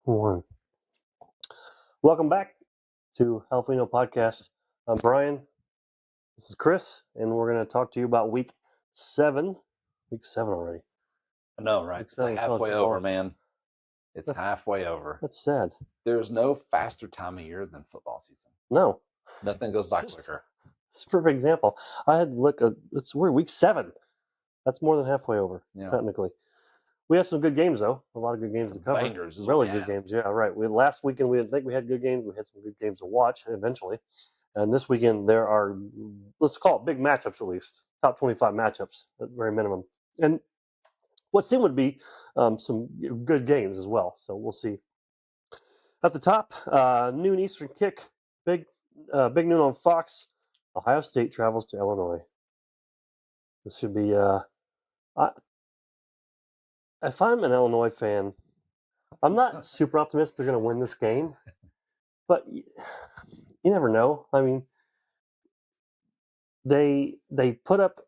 One. Welcome back to Jalapeno Podcast. I'm Brian. This is Chris, and we're going to talk to you about week 7. Week 7 already. I know, right? It's like halfway over, man. It's halfway over. That's sad. There's no faster time of year than football season. No. Nothing goes by quicker. It's a perfect example. I had to look. We're week 7. That's more than halfway over, technically. We have some good games, though. A lot of good games to cover. Bangers. Really good games. Yeah, right. Last weekend, we didn't think we had good games. We had some good games to watch eventually. And this weekend, there are, let's call it big matchups at least. Top 25 matchups at very minimum. And what seemed would be some good games as well. So we'll see. At the top, noon Eastern kick. Big noon on Fox. Ohio State travels to Illinois. This should be... if I'm an Illinois fan, I'm not super optimistic they're going to win this game, but you never know. I mean, they put up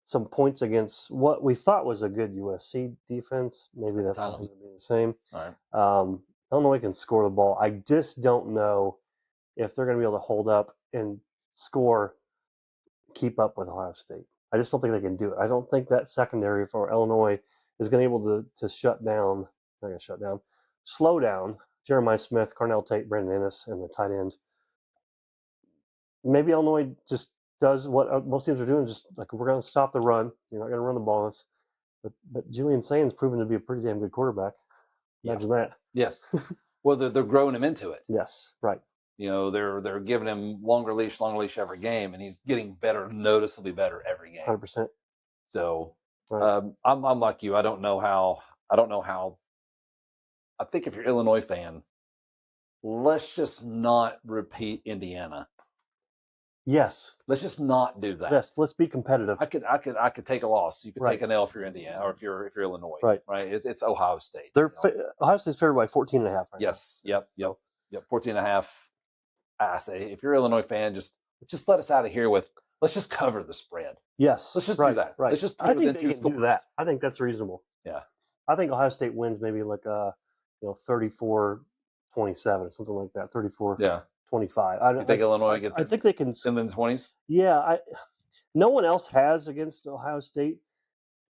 some points against what we thought was a good USC defense. Maybe that's not going to be the same. All right. Illinois can score the ball. I just don't know if they're going to be able to hold up and keep up with Ohio State. I just don't think they can do it. I don't think that secondary for Illinois is going to be able to slow down Jeremiah Smith, Carnell Tate, Brandon Ennis, and the tight end. Maybe Illinois just does what most teams are doing, just like, we're going to stop the run. You're not going to run the ball. But Julian Sain's proven to be a pretty damn good quarterback. Imagine that. Yes. Well, they're growing him into it. Yes, right. You know, they're giving him longer leash every game, and he's getting better, noticeably better every game. 100%. So right. I'm like you. I don't know how. I think if you're an Illinois fan, let's just not repeat Indiana. Yes. Let's just not do that. Yes. Let's be competitive. I could take a loss. You could take an L if you're Indiana or if you're Illinois. Right. Right. It's Ohio State. Ohio State's favored by 14.5. Right yes. Now. Yep. 14.5. I say if you're an Illinois fan, just let us out of here with let's just cover the spread. Yes. Let's just do that. Right. Let's just I think they can do that. I think that's reasonable. Yeah. I think Ohio State wins maybe like 34-27 or something like that. 34. Yeah. 25. You think Illinois gets? I think they can in the 20s. Yeah. No one else has against Ohio State.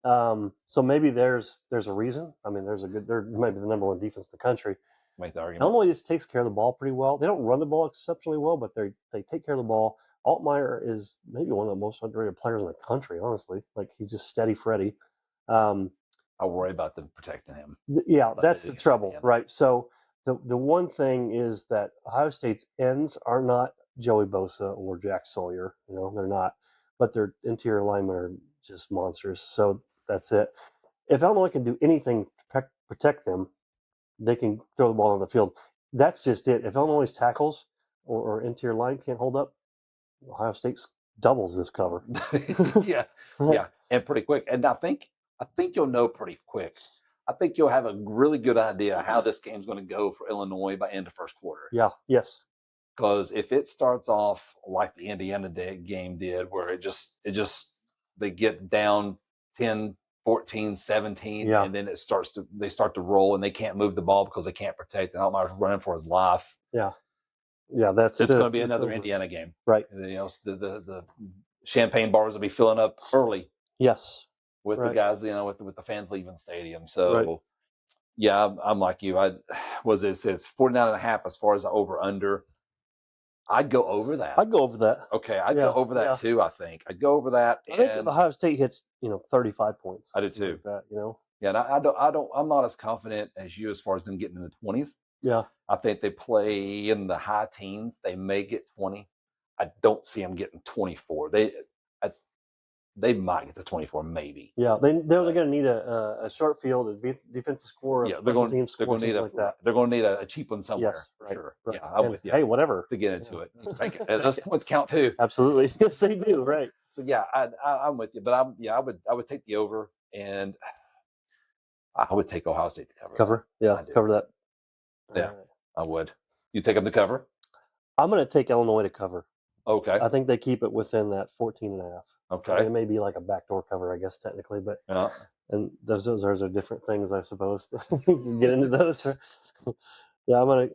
So maybe there's a reason. I mean, they're maybe the number 1 defense in the country. Make the argument. Illinois just takes care of the ball pretty well. They don't run the ball exceptionally well, but they take care of the ball. Altmaier is maybe one of the most underrated players in the country, honestly. Like, he's just steady Freddy. I worry about them protecting him. Yeah, that's the trouble, right? So the one thing is that Ohio State's ends are not Joey Bosa or Jack Sawyer. They're not. But their interior linemen are just monsters. So that's it. If Illinois can do anything to protect them, they can throw the ball on the field. That's just it. If Illinois' tackles or interior line can't hold up, Ohio State doubles this cover. Yeah, and pretty quick. And I think you'll know pretty quick. I think you'll have a really good idea how this game's going to go for Illinois by end of first quarter. Yeah. Yes. Because if it starts off like the Indiana game did, where they get down 10, 14, 17, and then they start to roll, and they can't move the ball because they can't protect. And Altmaier's running for his life. Yeah, it's going to be another Indiana game, right? The champagne bars will be filling up early. Yes, with the guys, with the fans leaving the stadium. So, yeah, I'm like you. It's 49.5 as far as the over under. I'd go over that. Okay, I'd go over that too. I think I'd go over that. I think if Ohio State hits 35 points. I do too. Like that, Yeah, and I don't. I'm not as confident as you as far as them getting in the 20s. Yeah, I think they play in the high teens. They may get 20. I don't see them getting 24. They might get to 24, maybe. Yeah, they're going to need a short field, a defensive score. Yeah, they're going to need They're going to need a cheap one somewhere. Yes, right, sure. Right. Yeah, I'm with you. Hey, whatever to get into it. Take it. Those points count too. Absolutely, yes, they do. Right. So yeah, I'm with you, but I would take the over, and I would take Ohio State to cover. Cover, yeah, cover that. Yeah, right. I would. You take them to cover? I'm going to take Illinois to cover. Okay. I think they keep it within that 14.5. Okay. It may be like a backdoor cover, I guess, technically, but Yeah. and those are different things, I suppose. We can get into those. Yeah, I'm gonna.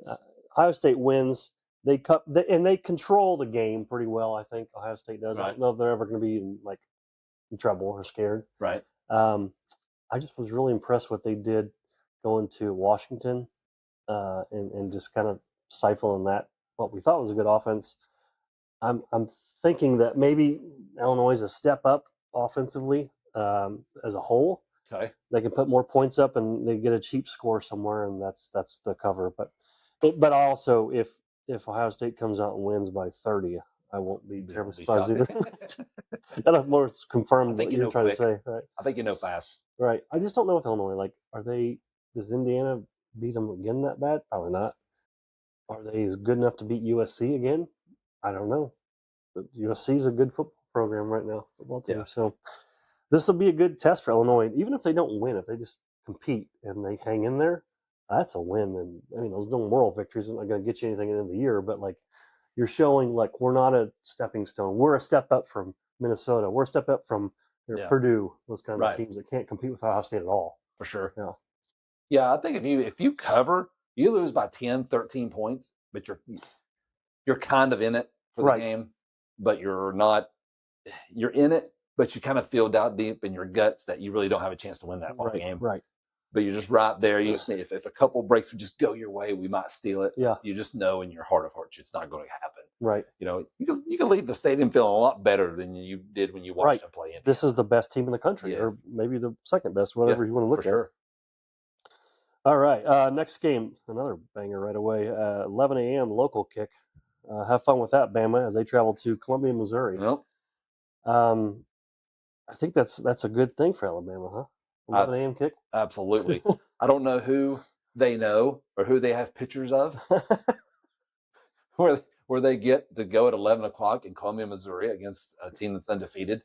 Ohio State wins. And they control the game pretty well. I think Ohio State does. I Right. don't know if they're ever going to be in trouble or scared. Right. I just was really impressed what they did going to Washington and just kind of stifling that what we thought was a good offense. I'm thinking that maybe Illinois is a step up offensively as a whole. Okay. They can put more points up and they get a cheap score somewhere, and that's the cover. But also if Ohio State comes out and wins by 30, I won't be terribly surprised either. That'll more confirm what you're trying to say, right? I think you know fast. Right. I just don't know with Illinois. Like, does Indiana beat them again that bad? Probably not. Are they good enough to beat USC again? I don't know. But USC is a good football program right now, football team. Yeah. So this will be a good test for Illinois. Even if they don't win, if they just compete and they hang in there, that's a win. And I mean, those no moral victories aren't going to get you anything in the year, but like you're showing like we're not a stepping stone. We're a step up from Minnesota. We're a step up from Purdue. Those kinds of teams that can't compete with Ohio State at all. For sure. Yeah. Yeah, I think if you cover, you lose by 10, 13 points, but you're kind of in it for the game, but you're not. You're in it, but you kind of feel down deep in your guts that you really don't have a chance to win that game. Right. But you're just right there. You just if a couple breaks would just go your way, we might steal it. Yeah. You just know in your heart of hearts it's not going to happen. Right. You know, you can leave the stadium feeling a lot better than you did when you watched them play. This is the best team in the country, or maybe the second best, whatever you want to look at. Sure. All right. Next game, another banger right away. 11 a.m. local kick. Have fun with that, Bama, as they travel to Columbia, Missouri. Yep. I think that's a good thing for Alabama, huh? 11 a.m. kick. Absolutely. I don't know who they know or who they have pictures of where they get to go at 11 o'clock in Columbia, Missouri against a team that's undefeated.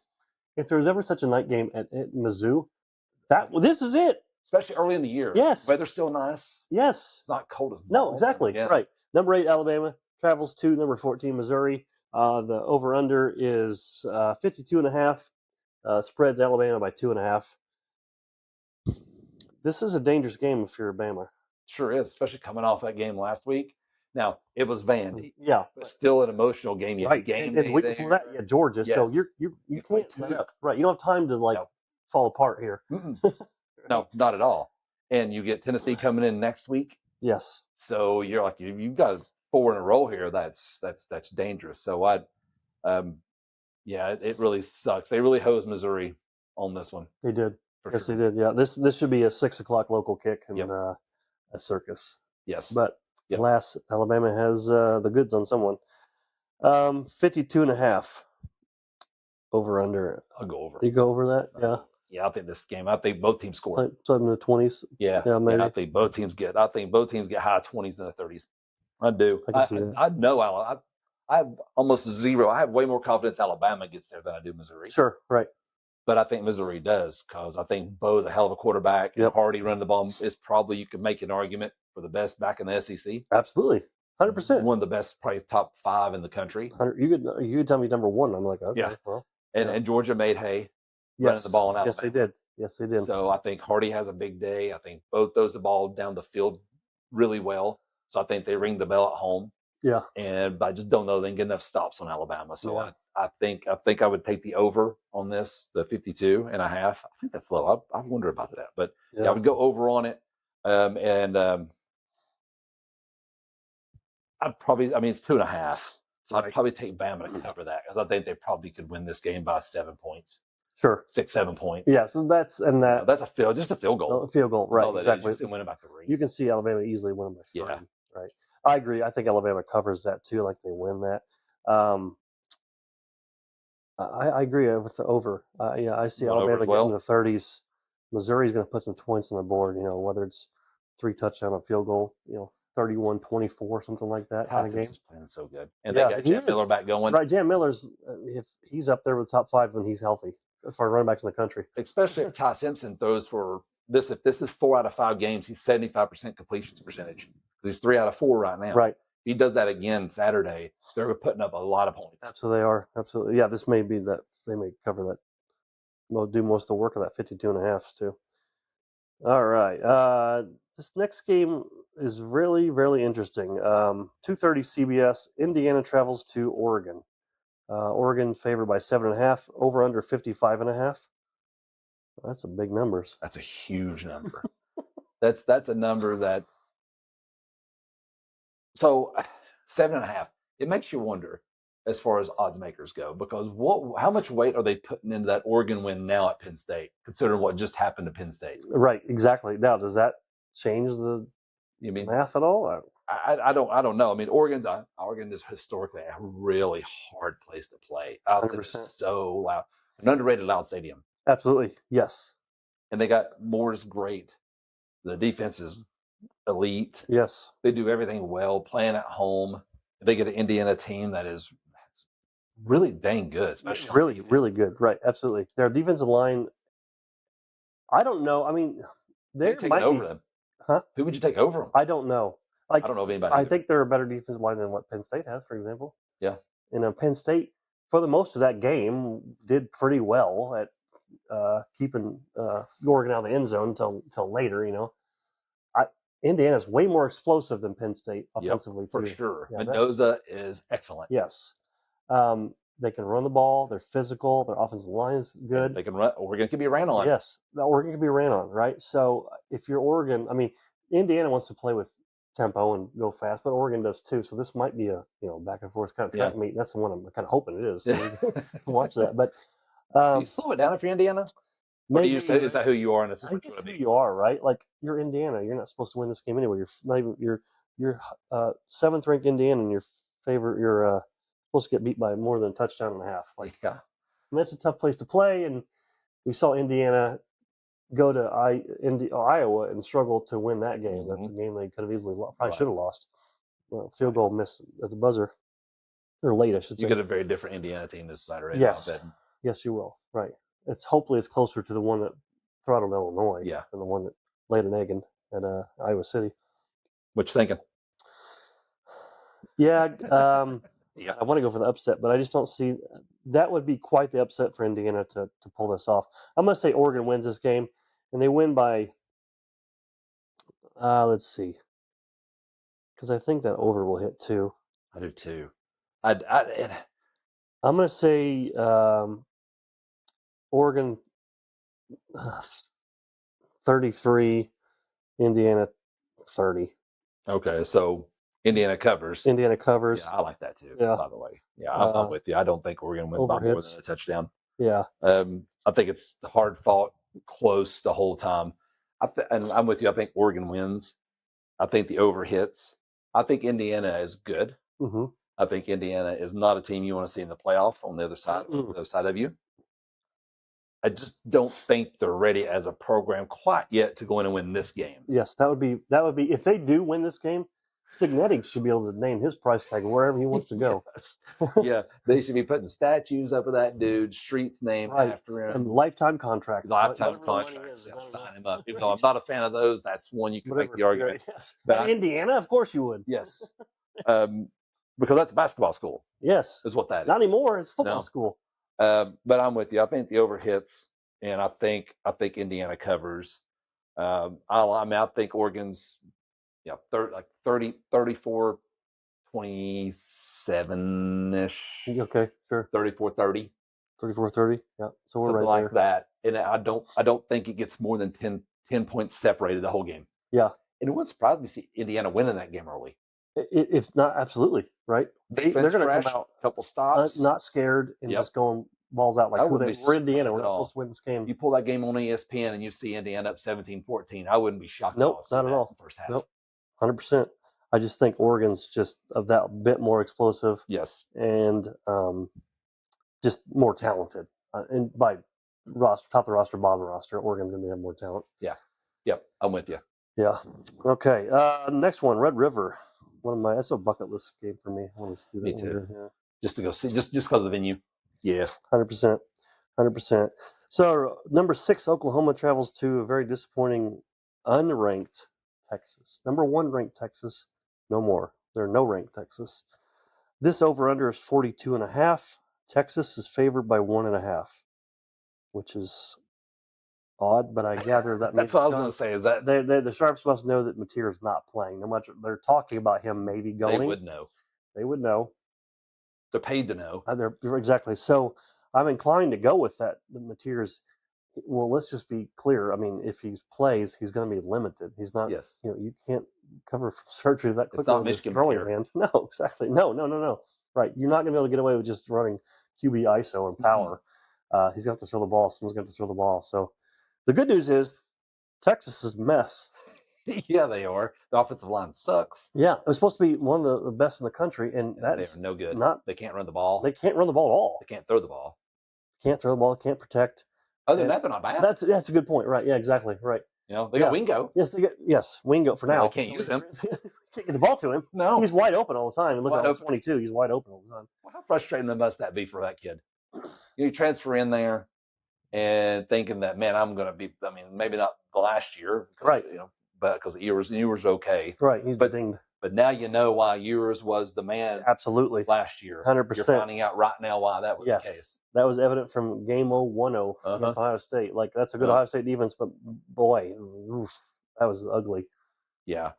If there was ever such a night game at Mizzou, this is it. Especially early in the year. Yes. Weather's still nice. Yes. It's not cold as balls. No, exactly. Yeah. Right. Number 8, Alabama, travels to number 14, Missouri. The over-under is 52.5. Spreads Alabama by 2.5. This is a dangerous game if you're Bama. Sure is, especially coming off that game last week. Now, it was Vandy. Yeah. But still an emotional game. You had game and week before that, Georgia. Yes. So you can't right. You don't have time to fall apart here. No, not at all. And you get Tennessee coming in next week. Yes. So you're like, you've got 4 in a row here. That's dangerous. So it really sucks. They really hosed Missouri on this one. They did. Yes, they did. Yeah, this should be a 6 o'clock local kick and a circus. Yes. But alas, Alabama has the goods on someone. 52.5 over under. I'll go over. You go over that? Yeah. Yeah, I think this game. I think both teams score. Something in the 20s. Yeah, maybe. Yeah, I think both teams get high 20s and the 30s. I do. I can see that. I know I have almost zero. I have way more confidence Alabama gets there than I do Missouri. Sure, right. But I think Missouri does because I think Bo's a hell of a quarterback. Yep. Hardy running the ball is probably, you could make an argument for the best back in the SEC. Absolutely. 100%. One of the best, probably top 5 in the country. You could tell me number 1. I'm like, okay. Yeah. Well, and Georgia made hay running the ball in Alabama. Yes, they did. So I think Hardy has a big day. I think Bo throws the ball down the field really well. So I think they ring the bell at home. Yeah. But I just don't know they can get enough stops on Alabama. So I think I would take the over on this, the 52.5. I think that's low. I wonder about that. But I would go over on it. I'd probably, it's 2.5. So I'd probably take Bama to cover that because I think they probably could win this game by 7 points. Sure. 6-7 points. Yeah, so that's a field goal. A field goal, right? Exactly. Just win by 3. You can see Alabama easily win by 3. Yeah. Right. I agree. I think Alabama covers that too. Like they win that. I agree with the over. I see Alabama getting in the 30s. Missouri's going to put some points on the board. Whether it's 3 touchdown, a field goal. 31-24, something like that kind of game. He's playing so good, and they got Jam Miller back going. Right, Jam Miller's if he's up there with the top 5 when he's healthy for running backs in the country. Especially if Ty Simpson throws for this. If this is 4 out of 5 games, he's 75% completion percentage. He's 3 out of 4 right now. Right. he does that again Saturday, they're putting up a lot of points. Absolutely, they are. Absolutely. Yeah, this may be that they may cover that. They'll do most of the work of that 52.5 too. All right. This next game is really, really interesting. 2:30 CBS. Indiana travels to Oregon. Oregon favored by 7.5. Over under 55.5. That's some big numbers. That's a huge number. that's a number that. So 7.5. It makes you wonder as far as odds makers go, because how much weight are they putting into that Oregon win now at Penn State, considering what just happened to Penn State? Right, exactly. Now, does that change the math at all? I don't know. I mean, Oregon is historically a really hard place to play. 100%. So loud, an underrated loud stadium. Absolutely, yes. And they got Moore's great. The defense is elite. Yes, they do everything well. Playing at home, they get an Indiana team that is really dang good, especially really good. Right, absolutely. Their defensive line. I don't know. I mean, they're taking over them. Huh? Who would you take over them? I don't know. Like, I don't know if anybody. I think they're a better defensive line than what Penn State has, for example. Yeah. Penn State, for the most of that game, did pretty well at keeping Oregon out of the end zone until later. Indiana's way more explosive than Penn State offensively. For sure. Yeah, Mendoza is excellent. Yes. They can run the ball. They're physical. Their offensive line is good. They can run. Oregon can be ran on. Yes. Oregon can be ran on, right? So if you're Oregon, I mean, Indiana wants to play with tempo and go fast, but Oregon does too. So this might be a back and forth kind of track meet. That's the one I'm kind of hoping it is. So watch that. But do you slow it down if you're Indiana? Maybe, or do you say, is that who you are in this situation? Who you are, right? Like, you're Indiana. You're not supposed to win this game anyway. You're not even you're seventh ranked Indiana, and you're supposed to get beat by more than a touchdown and a half. Like, yeah. I mean, that's a tough place to play, and we saw Indiana go to Iowa and struggle to win that game. That's a game they could have easily lost. Probably should have lost. Field goal miss at the buzzer, or late, I should say. You get a very different Indiana team this Saturday. Yes, yes, you will. Right. Hopefully it's closer to the one that throttled Illinois than the one that laid an egg in at Iowa City. What you thinking? Yeah, I want to go for the upset, but I just don't see that would be quite the upset for Indiana to pull this off. I'm going to say Oregon wins this game, and they win by, let's see, because I think that over will hit too. I do too. I'm going to say Oregon 33, Indiana 30. Okay, so Indiana covers. Indiana covers. Yeah, I like that too. Yeah. By the way, yeah, I'm with you. I don't think Oregon wins by more than a touchdown. Yeah. I think it's hard fought, close the whole time. And I'm with you. I think Oregon wins. I think the over hits. I think Indiana is good. Mm-hmm. I think Indiana is not a team you want to see in the playoff on the other side, of you. I just don't think they're ready as a program quite yet to go in and win this game. Yes, that would be if they do win this game, Signetti should be able to name his price tag wherever he wants to go. Yes. Yeah, they should be putting statues up of that dude, streets named after him, and lifetime contract. Lifetime contracts. Sign him up. Even though I'm not a fan of those, that's one you can make the argument. Yes. But Indiana, of course you would. Yes. Because that's a basketball school. Yes. Is what that is. Not anymore. It's football school. But I'm with you. I think the over hits, and I think Indiana covers. I think Oregon's 34, 27-ish. Okay, sure. 34-30. 34-30. Yeah. So we're something right like there. that. And I don't think it gets more than 10 points separated the whole game. Yeah. And it wouldn't surprise me to see Indiana winning that game early. If not, absolutely, right? They're going to come out a couple stops. Not scared and just going balls out like we're Indiana. We're not supposed to win this game. You pull that game on ESPN and you see Indiana up 17-14. I wouldn't be shocked. Nope, not at all. First half. Nope, 100%. I just think Oregon's just of that bit more explosive. Yes, and just more talented. And by roster, top of the roster, bottom of the roster, Oregon's going to have more talent. Yeah. Yep. I'm with you. Yeah. Okay. Next one, Red River. That's a bucket list game for me. I want to do that. Me too. Later. Yeah. Just to go see, just because of the venue. Yes. 100%. 100%. So number 6, Oklahoma travels to a very disappointing, unranked Texas. Number 1 ranked Texas, no more. They're no ranked Texas. This over-under is 42.5. Texas is favored by 1.5, which is odd, but I gather that means That's what I was going to say. Is that the Sharps must know that Mateer is not playing. No much they're talking about him maybe going. they would know. They would know. They're paid to know. Exactly. So I'm inclined to go with that. The Mateer's. Well, let's just be clear. I mean, if he plays, he's going to be limited. He's not. Yes. You can't cover surgery that quickly. It's not with Michigan throwing Mateer. hand. No, exactly. No. Right. You're not going to be able to get away with just running QB ISO and power. He's got to throw the ball. Someone's got to throw the ball. So the good news is Texas is a mess. Yeah, they are. The offensive line sucks. Yeah, it was supposed to be one of the best in the country, and They're no good. They can't run the ball. They can't run the ball at all. They can't throw the ball. Can't throw the ball. Can't protect. Other than that, they're not bad. That's a good point. Right? Yeah, exactly. Right. They got Wingo. Yes, Wingo for now. They can't use him. Can't get the ball to him. No, he's wide open all the time. And look at 22. He's wide open all the time. Well, how frustrating must that be for that kid? You transfer in there and thinking that, man, I'm going to be. I mean, maybe not the last year, right? But because Ewers okay, right? He's dinged. But now you know why Ewers was the man. Absolutely. Last year, 100%. You're finding out right now why that was the case. That was evident from game 1-0 against Ohio State. Like, that's a good Ohio State defense, but boy, that was ugly. Yeah.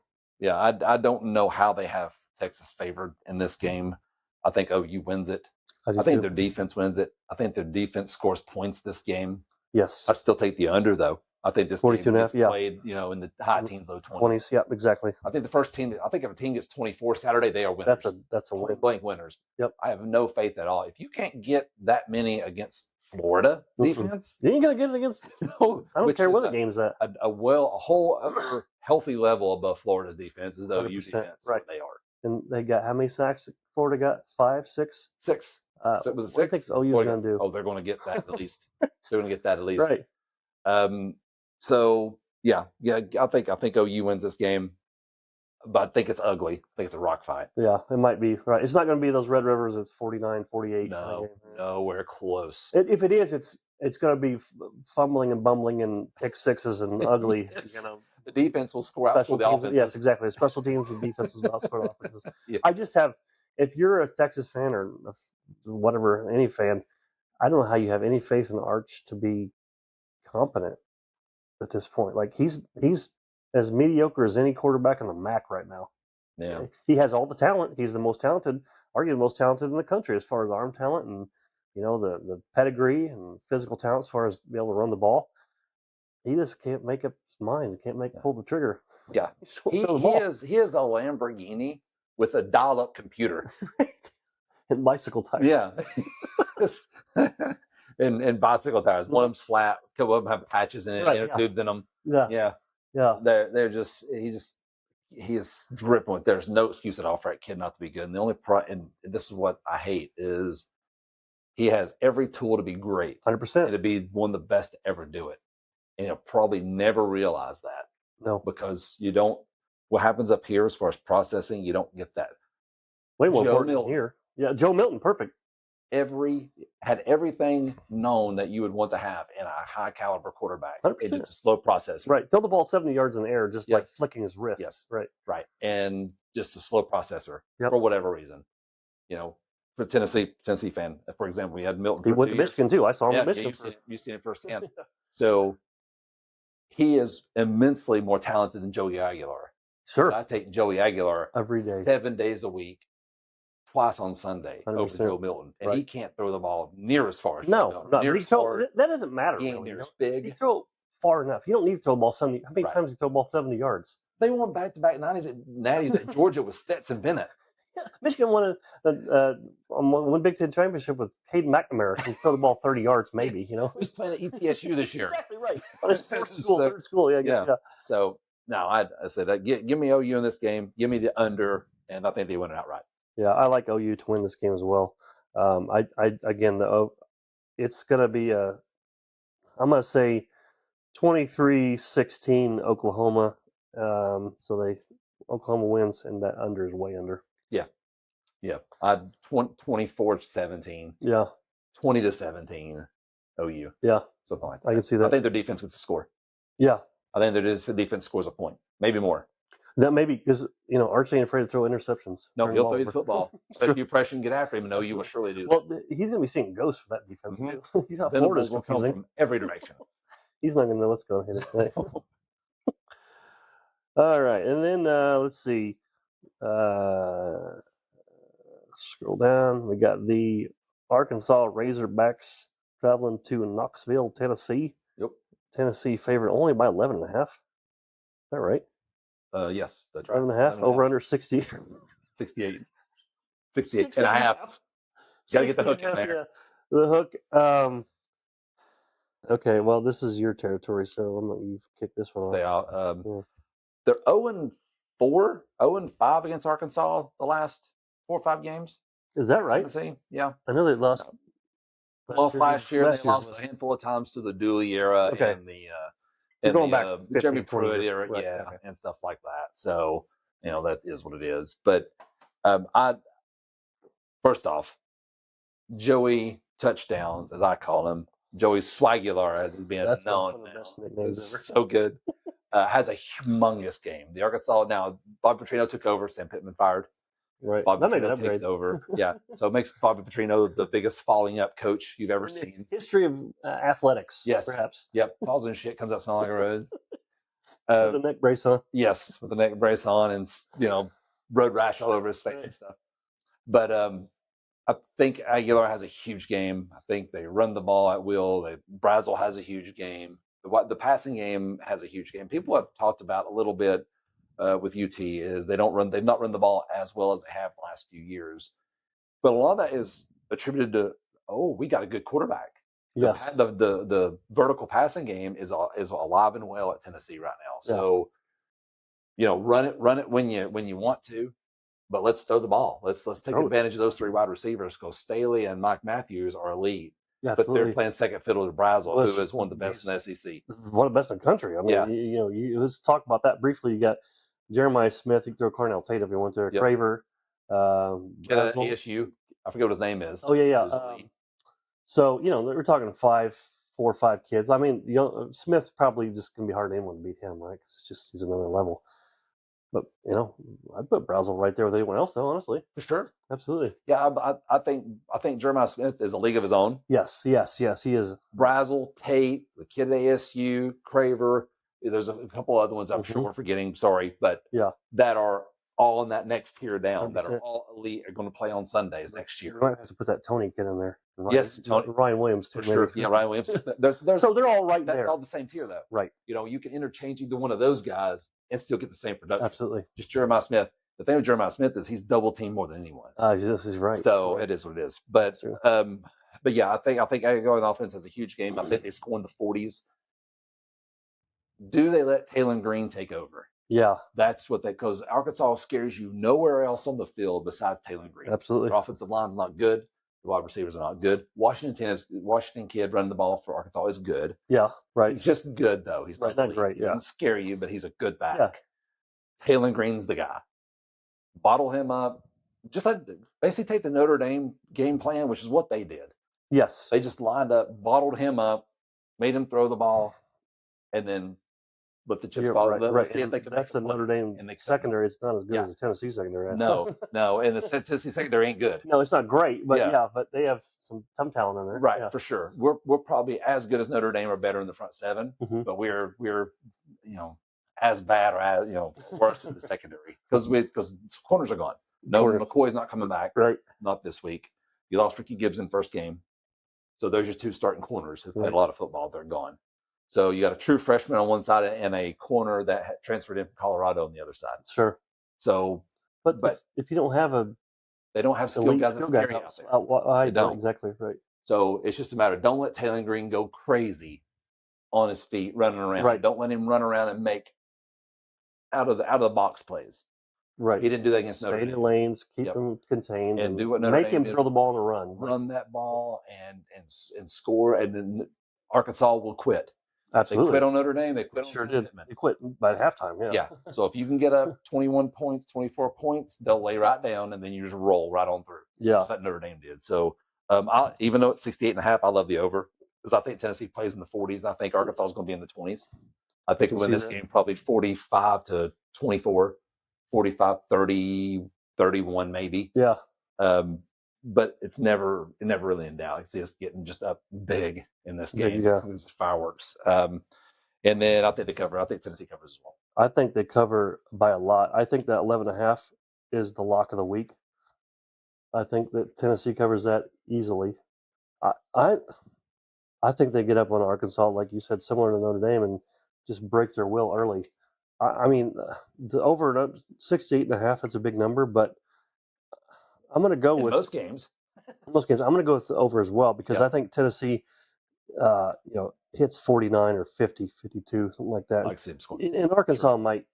I don't know how they have Texas favored in this game. I think OU wins it. I think their defense wins it. I think their defense scores points this game. Yes. I still take the under, though. I think this 42.5, played, in the high teens, low 20s. Yeah, exactly. I think the first team. I think if a team gets 24 Saturday, they are winners. That's a win. Blank winners. Yep. I have no faith at all. If you can't get that many against Florida defense, you ain't gonna get it against. No, I don't care what the game's at. A whole other healthy level above Florida's defense is the OU defense. Right, they are. And they got how many sacks? Florida got 5, 6. 6. So it was a 6. What do you think OU's gonna do? Oh, they're going to get that at least. They're going to get that at least. Right. So yeah. I think OU wins this game, but I think it's ugly. I think it's a rock fight. Yeah, it might be. Right. It's not going to be those Red Rivers. It's 49-48. No, nowhere close. If it is, it's going to be fumbling and bumbling and pick sixes and ugly. Yes. The defense will score out for the offense. Yes, exactly. Special teams and defenses will outscore offenses. Yeah. I just have, if you're a Texas fan or whatever, any fan, I don't know how you have any faith in Arch to be competent at this point. Like, he's as mediocre as any quarterback in the MAC right now. Yeah. He has all the talent. He's the most talented, arguably the most talented in the country as far as arm talent and, the pedigree and physical talent as far as be able to run the ball. He just can't make up his mind. He can't pull the trigger. Yeah. He is a Lamborghini with a dial-up computer. And bicycle tires. Yeah. and bicycle tires. One of them's flat. A couple of them have patches in it, inner tubes in them. Yeah. They're just he is dripping with. There's no excuse at all for that kid not to be good. And the only and this is what I hate is he has every tool to be great. 100%. And to be one of the best to ever do it. And he'll probably never realize that. No. Because you don't. What happens up here as far as processing, you don't get that. Way more important here. Yeah, Joe Milton, perfect. Had everything known that you would want to have in a high caliber quarterback. 100%. It's just a slow process. Right. Throw the ball 70 yards in the air, just like flicking his wrist. Yes. Right. And just a slow processor for whatever reason. For Tennessee fan, for example, we had Milton. He went to Michigan too. I saw him at Michigan. You've seen it firsthand. So he is immensely more talented than Joey Aguilar. Sure. But I take Joey Aguilar every day, 7 days a week. Twice on Sunday 100%. over Joe Milton, and he can't throw the ball near as far as that doesn't matter. He ain't near as big. He throw far enough. You don't need to throw the ball 70. How many times you throw the ball 70 yards? They won back-to-back 90s at Natties at Georgia with Stetson Bennett. Yeah, Michigan won one Big Ten championship with Hayden McNamara. Who throw the ball 30 yards, maybe. Who's playing at ETSU this year? Exactly right. On his third school. Yeah, I guess, yeah. So no, I said that. Give me OU in this game. Give me the under, and I think they win it outright. Yeah, I like OU to win this game as well. It's going to be I'm going to say 23-16 Oklahoma. Oklahoma wins, and that under is way under. Yeah. 24-17. Yeah. 20-17 OU. Yeah. Something like that. I can see that. I think their defense gets a score. Yeah. I think their defense scores a point, maybe more. That maybe because Archie ain't afraid to throw interceptions. No, turn he'll the throw you the over. football. Especially if you pressure and get after him. No, you will surely do. Well, he's going to be seeing ghosts for that defense too. He's not Florida's Venables will come confusing. from every direction. He's not going to know what's going to hit his face. All right, and then let's see. Scroll down. We got the Arkansas Razorbacks traveling to Knoxville, Tennessee. Yep. Tennessee favored only by 11.5. Is that right? Yes, that's right. 11.5. Over under 60. 68. 68 and a half. Got to get the hook in there. Yeah. The hook. Okay, well, this is your territory, so I'm going to let you kick this one Stay off. out. They're 0-4, 0-5 against Arkansas the last 4 or 5 games. Is that right? Tennessee, yeah. I know they lost. Last year. They lost a handful of times to the Dooley era and the Jeremy Pruitt era, and stuff like that. So that is what it is. But first off, Joey Touchdowns, as I call him, Joey Swagular, as he's being known now, is so good. Has a humongous game. The Arkansas now, Bob Petrino took over. Sam Pittman fired. Right. Bob Petrino takes over. Yeah. So it makes Bobby Petrino the biggest falling up coach you've ever seen. History of athletics. Yes. Perhaps. Yep. Falls in shit, comes out smelling like a rose. With the neck brace on. Yes, with the neck brace on and road rash all over his face and stuff. But I think Aguilar has a huge game. I think they run the ball at will. Brazel has a huge game. The passing game has a huge game. People have talked about a little bit with UT is they've not run the ball as well as they have the last few years. But a lot of that is attributed to, we got a good quarterback. Yes. The vertical passing game is alive and well at Tennessee right now. So, run it when you want to, but let's throw the ball. Let's take advantage of those 3 wide receivers because Staley and Mike Matthews are elite. Yeah, but they're playing second fiddle to Brazel, who is one of the best in the SEC. One of the best in the country. I mean, let's talk about that briefly. You got Jeremiah Smith. You can throw Cornell Tate if you want to. Yep. Craver. ASU. I forget what his name is. Oh, yeah. So, we're talking 4 or 5 kids. I mean, Smith's probably just going to be hard to anyone to beat him, right? Because he's another level. But, I'd put Brazel right there with anyone else, though, honestly. For sure. Absolutely. Yeah, I think Jeremiah Smith is a league of his own. Yes, he is. Brazel, Tate, the kid at ASU, Craver. There's a couple other ones I'm sure we're forgetting. Sorry, but that are all in that next tier down 100%. That are all elite are going to play on Sundays next year. You might have to put that Tony kid in there. Ryan Williams too. For sure. Yeah, Ryan Williams. So they're all right there. That's all the same tier though. Right. You can interchange either one of those guys and still get the same production. Absolutely. Just Jeremiah Smith. The thing with Jeremiah Smith is he's double teamed more than anyone. This is right. So it is what it is. But yeah, I think Aguilar offense has a huge game. I think they score in the 40s. Do they let Taylon Green take over? Yeah. That's what because Arkansas scares you nowhere else on the field besides Taylon Green. Absolutely. Their offensive line's not good. The wide receivers are not good. Washington kid running the ball for Arkansas is good. Yeah, right. He's just good though. He's not great. He doesn't scare you, but he's a good back. Yeah. Taylon Green's the guy. Bottle him up. Just basically take the Notre Dame game plan, which is what they did. Yes. They just lined up, bottled him up, made him throw the ball, and then let the chips fall. Right. See if they can. That's a Notre Dame secondary. It's not as good as the Tennessee secondary. No, and the Tennessee secondary ain't good. No, it's not great, but but they have some talent in there. Right, for sure. We're probably as good as Notre Dame or better in the front 7, but we're as bad or as worse in the secondary because corners are gone. No, McCoy's not coming back. Right, not this week. You lost Ricky Gibbs in first game, so there's your 2 starting corners who played a lot of football. They're gone. So you got a true freshman on one side and a corner that transferred in from Colorado on the other side. Sure. So, but if you don't have they don't have skill guys out there. I don't exactly right. So it's just a matter. Don't let Taylon Green go crazy on his feet running around. Right. Don't let him run around and make out of the box plays. Right. He didn't do that against Notre Dame. Stay in lanes, keep them contained, and do what Notre Dame make him throw the ball on the run. Run that ball and score, and then Arkansas will quit. Absolutely. They quit on Notre Dame. They quit on sure did. They quit by halftime. Yeah. So if you can get up 21 points, 24 points, they'll lay right down, and then you just roll right on through. Yeah. Just like Notre Dame did. So even though it's 68.5, I love the over because I think Tennessee plays in the 40s. I think Arkansas is going to be in the 20s. I think we'll win this game probably 45-24. 45-30, 31 maybe. Yeah. But it never really in doubt. I see us getting just up big in this game. Yeah. It was fireworks. And then I think they cover. I think Tennessee covers as well. I think they cover by a lot. I think that 11.5 is the lock of the week. I think that Tennessee covers that easily. I think they get up on Arkansas, like you said, similar to Notre Dame, and just break their will early. I mean, the over 68.5. That's a big number, but I'm going to go with most games. Most games, I'm going to go with the over as well because I think Tennessee, hits 49 or 50, 52, something like that. I see them score. And Arkansas might,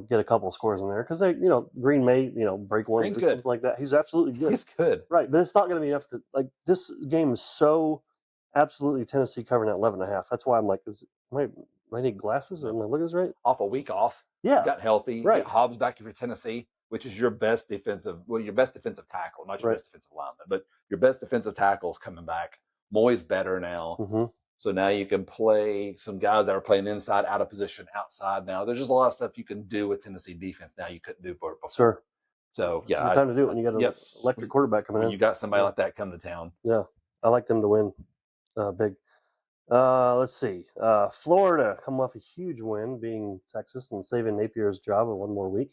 get a couple of scores in there because they, Green may, break one or something like that. He's absolutely good. He's good, right? But it's not going to be enough to like. This game is so absolutely Tennessee covering at 11.5. That's why I'm like, I need glasses? Am I looking at this right? Off a week off. Yeah, got healthy. Right, get Hobbs back for Tennessee, which is your best defensive tackle, not your best defensive lineman, but your best defensive tackle is coming back. Moy's better now. Mm-hmm. So now you can play some guys that are playing inside, out of position, outside now. There's just a lot of stuff you can do with Tennessee defense now you couldn't do before. Sure. So, yeah. It's a good time to do it when you got an electric quarterback coming in. You got somebody like that come to town. Yeah. I like them to win big. Let's see. Florida come off a huge win beating Texas and saving Napier's job in one more week.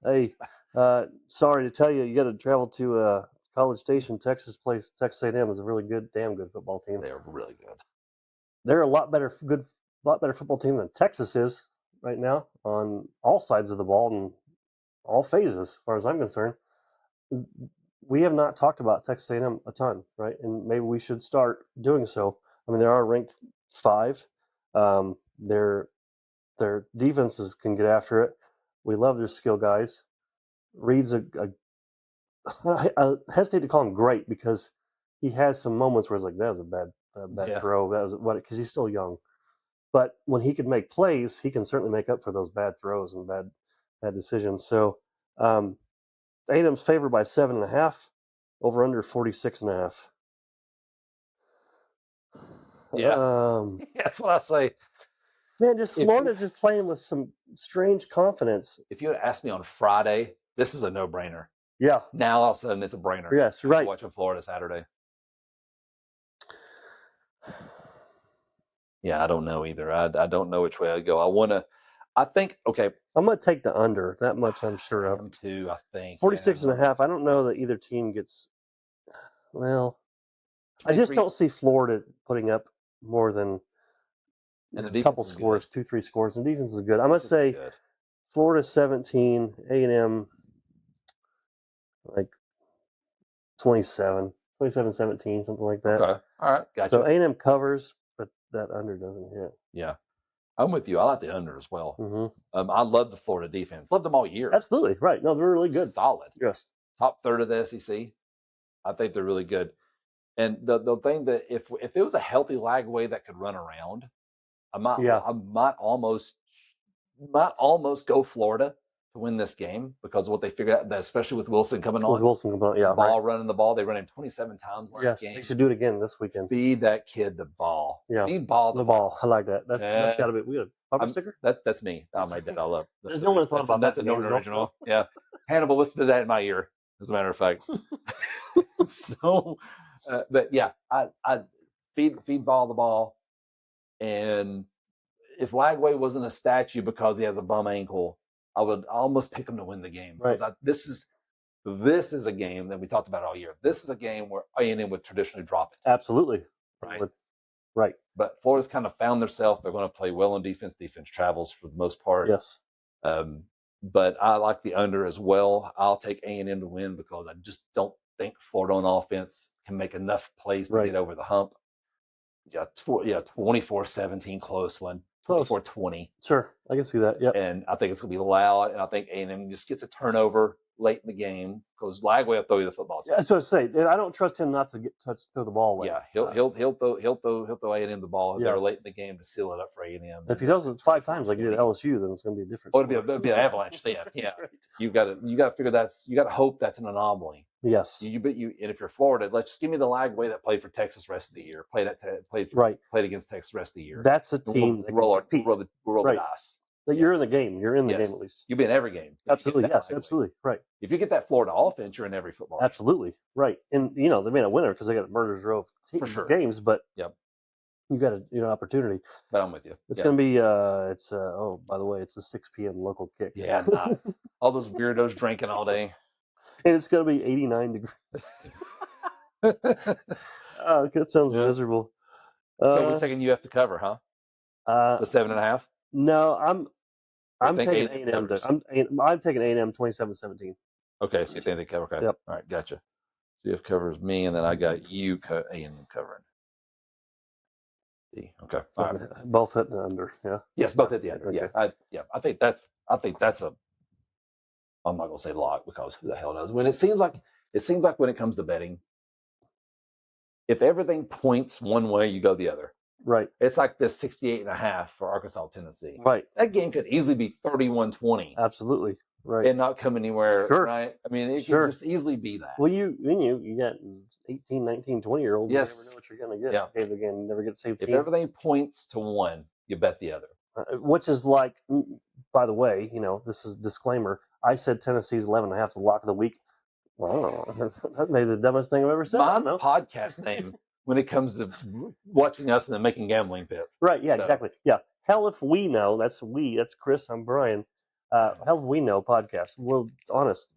Hey, sorry to tell you, you got to travel to College Station, Texas. Texas A&M is a really damn good football team. They're really good. They're a lot better football team than Texas is right now on all sides of the ball and all phases, as far as I'm concerned. We have not talked about Texas A&M a ton, right? And maybe we should start doing so. I mean, they are ranked 5. Their defenses can get after it. We love their skill guys. Reed's I hesitate to call him great because he has some moments where it's like, that was a bad throw. That was because he's still young. But when he can make plays, he can certainly make up for those bad throws and bad decisions. So A&M's favored by 7.5, over under 46.5. Yeah, that's what I say. Man, Florida's just playing with some strange confidence. If you had asked me on Friday, this is a no-brainer. Yeah. Now all of a sudden it's a brainer. Yes, right. Watching Florida Saturday. Yeah, I don't know either. I don't know which way I'd go. I'm going to take the under. That much I'm sure of. Them too, I think. 46.5. I don't know that either team gets, well, I just don't see Florida putting up more than a couple scores, 2-3 scores. And defense is good. I must say Florida 17, A&M like 27, 17, something like that. Okay. All right. Gotcha. So A&M covers, but that under doesn't hit. Yeah. I'm with you. I like the under as well. Mm-hmm. I love the Florida defense. Loved them all year. Absolutely. Right. No, they're really good. Solid. Yes. Top third of the SEC. I think they're really good. And the thing that if it was a healthy Lagway that could run around, I might almost go Florida to win this game because of what they figured out, especially with Wilson coming on. Running the ball. They run him 27 times last game. They should do it again this weekend. Feed that kid the ball. Yeah. Feed ball the ball. I like that. That's got to be weird. Bumper sticker? That's me. I made that all up. There's no one thought about that. That's an original. Yeah. Hannibal, listen to that in my ear, as a matter of fact. So, but yeah, I feed ball the ball. And if Lagway wasn't a statue because he has a bum ankle, I would almost pick him to win the game. Right. This is a game that we talked about all year. This is a game where A&M would traditionally drop it. Absolutely. Right. Right. But Florida's kind of found themselves. They're going to play well on defense. Defense travels for the most part. Yes. But I like the under as well. I'll take A&M to win because I just don't think Florida on offense can make enough plays to get over the hump. Yeah, 24-17, close one. 24-20. Sure, I can see that. Yeah, and I think it's going to be loud, and I think A&M just gets a turnover late in the game because Lagway will throw you the football. Yeah, that's what I say. I don't trust him not to throw the ball away. Yeah, he'll throw A&M the ball there late in the game to seal it up for A&M. If he does it 5 times like he did at LSU, then it's going to be a different. Oh, it'll be an avalanche then. Yeah, right. You got to figure you got to hope that's an anomaly. Yes. And if you're Florida, just give me the Lagway that played for Texas rest of the year. Played against Texas rest of the year. That's a team. We'll roll the dice. That you're in the game. You're in the Yes. game at least. You'll be in every game. Absolutely, yes, absolutely, right. If you get that Florida offense, you're in every football game. Absolutely, right. And they made a winner because they got a murderer's row of For sure. games, but Yep. you got an opportunity. But I'm with you. It's going to be oh, by the way, it's a 6 p.m. local kick. Yeah, all those weirdos drinking all day. And it's going to be 89 degrees. Oh, that sounds miserable. So we're taking UF to cover, huh? The 7.5. No, I'm taking A&M. I'm taking A&M 27-17. Okay, so you think they cover? Okay. Yep. All right, gotcha. CF covers me, and then I got A&M covering. Okay. All right. Both hit the under. Yeah. Yes, both hit the under. Okay. I think that's a. I'm not gonna say lock because who the hell knows? When it seems like when it comes to betting, if everything points one way, you go the other. Right. It's like this 68.5 for Arkansas, Tennessee. Right. That game could easily be 31-20. Absolutely. Right. And not come anywhere. Sure. Right. I mean, it could just easily be that. Well, you got 18, 19, 20-year-olds. Yes. You never know what you're going to get. Yeah. Again, you never get the same team. If everything points to one, you bet the other. Which is like, by the way, this is a disclaimer. I said Tennessee's 11.5 is the lock of the week. Wow, that may be the dumbest thing I've ever said. My podcast name when it comes to watching us and then making gambling bets. Right, yeah, exactly. Yeah. Hell if we know, that's Chris, I'm Brian. Hell if we know podcast. Well, it's honest.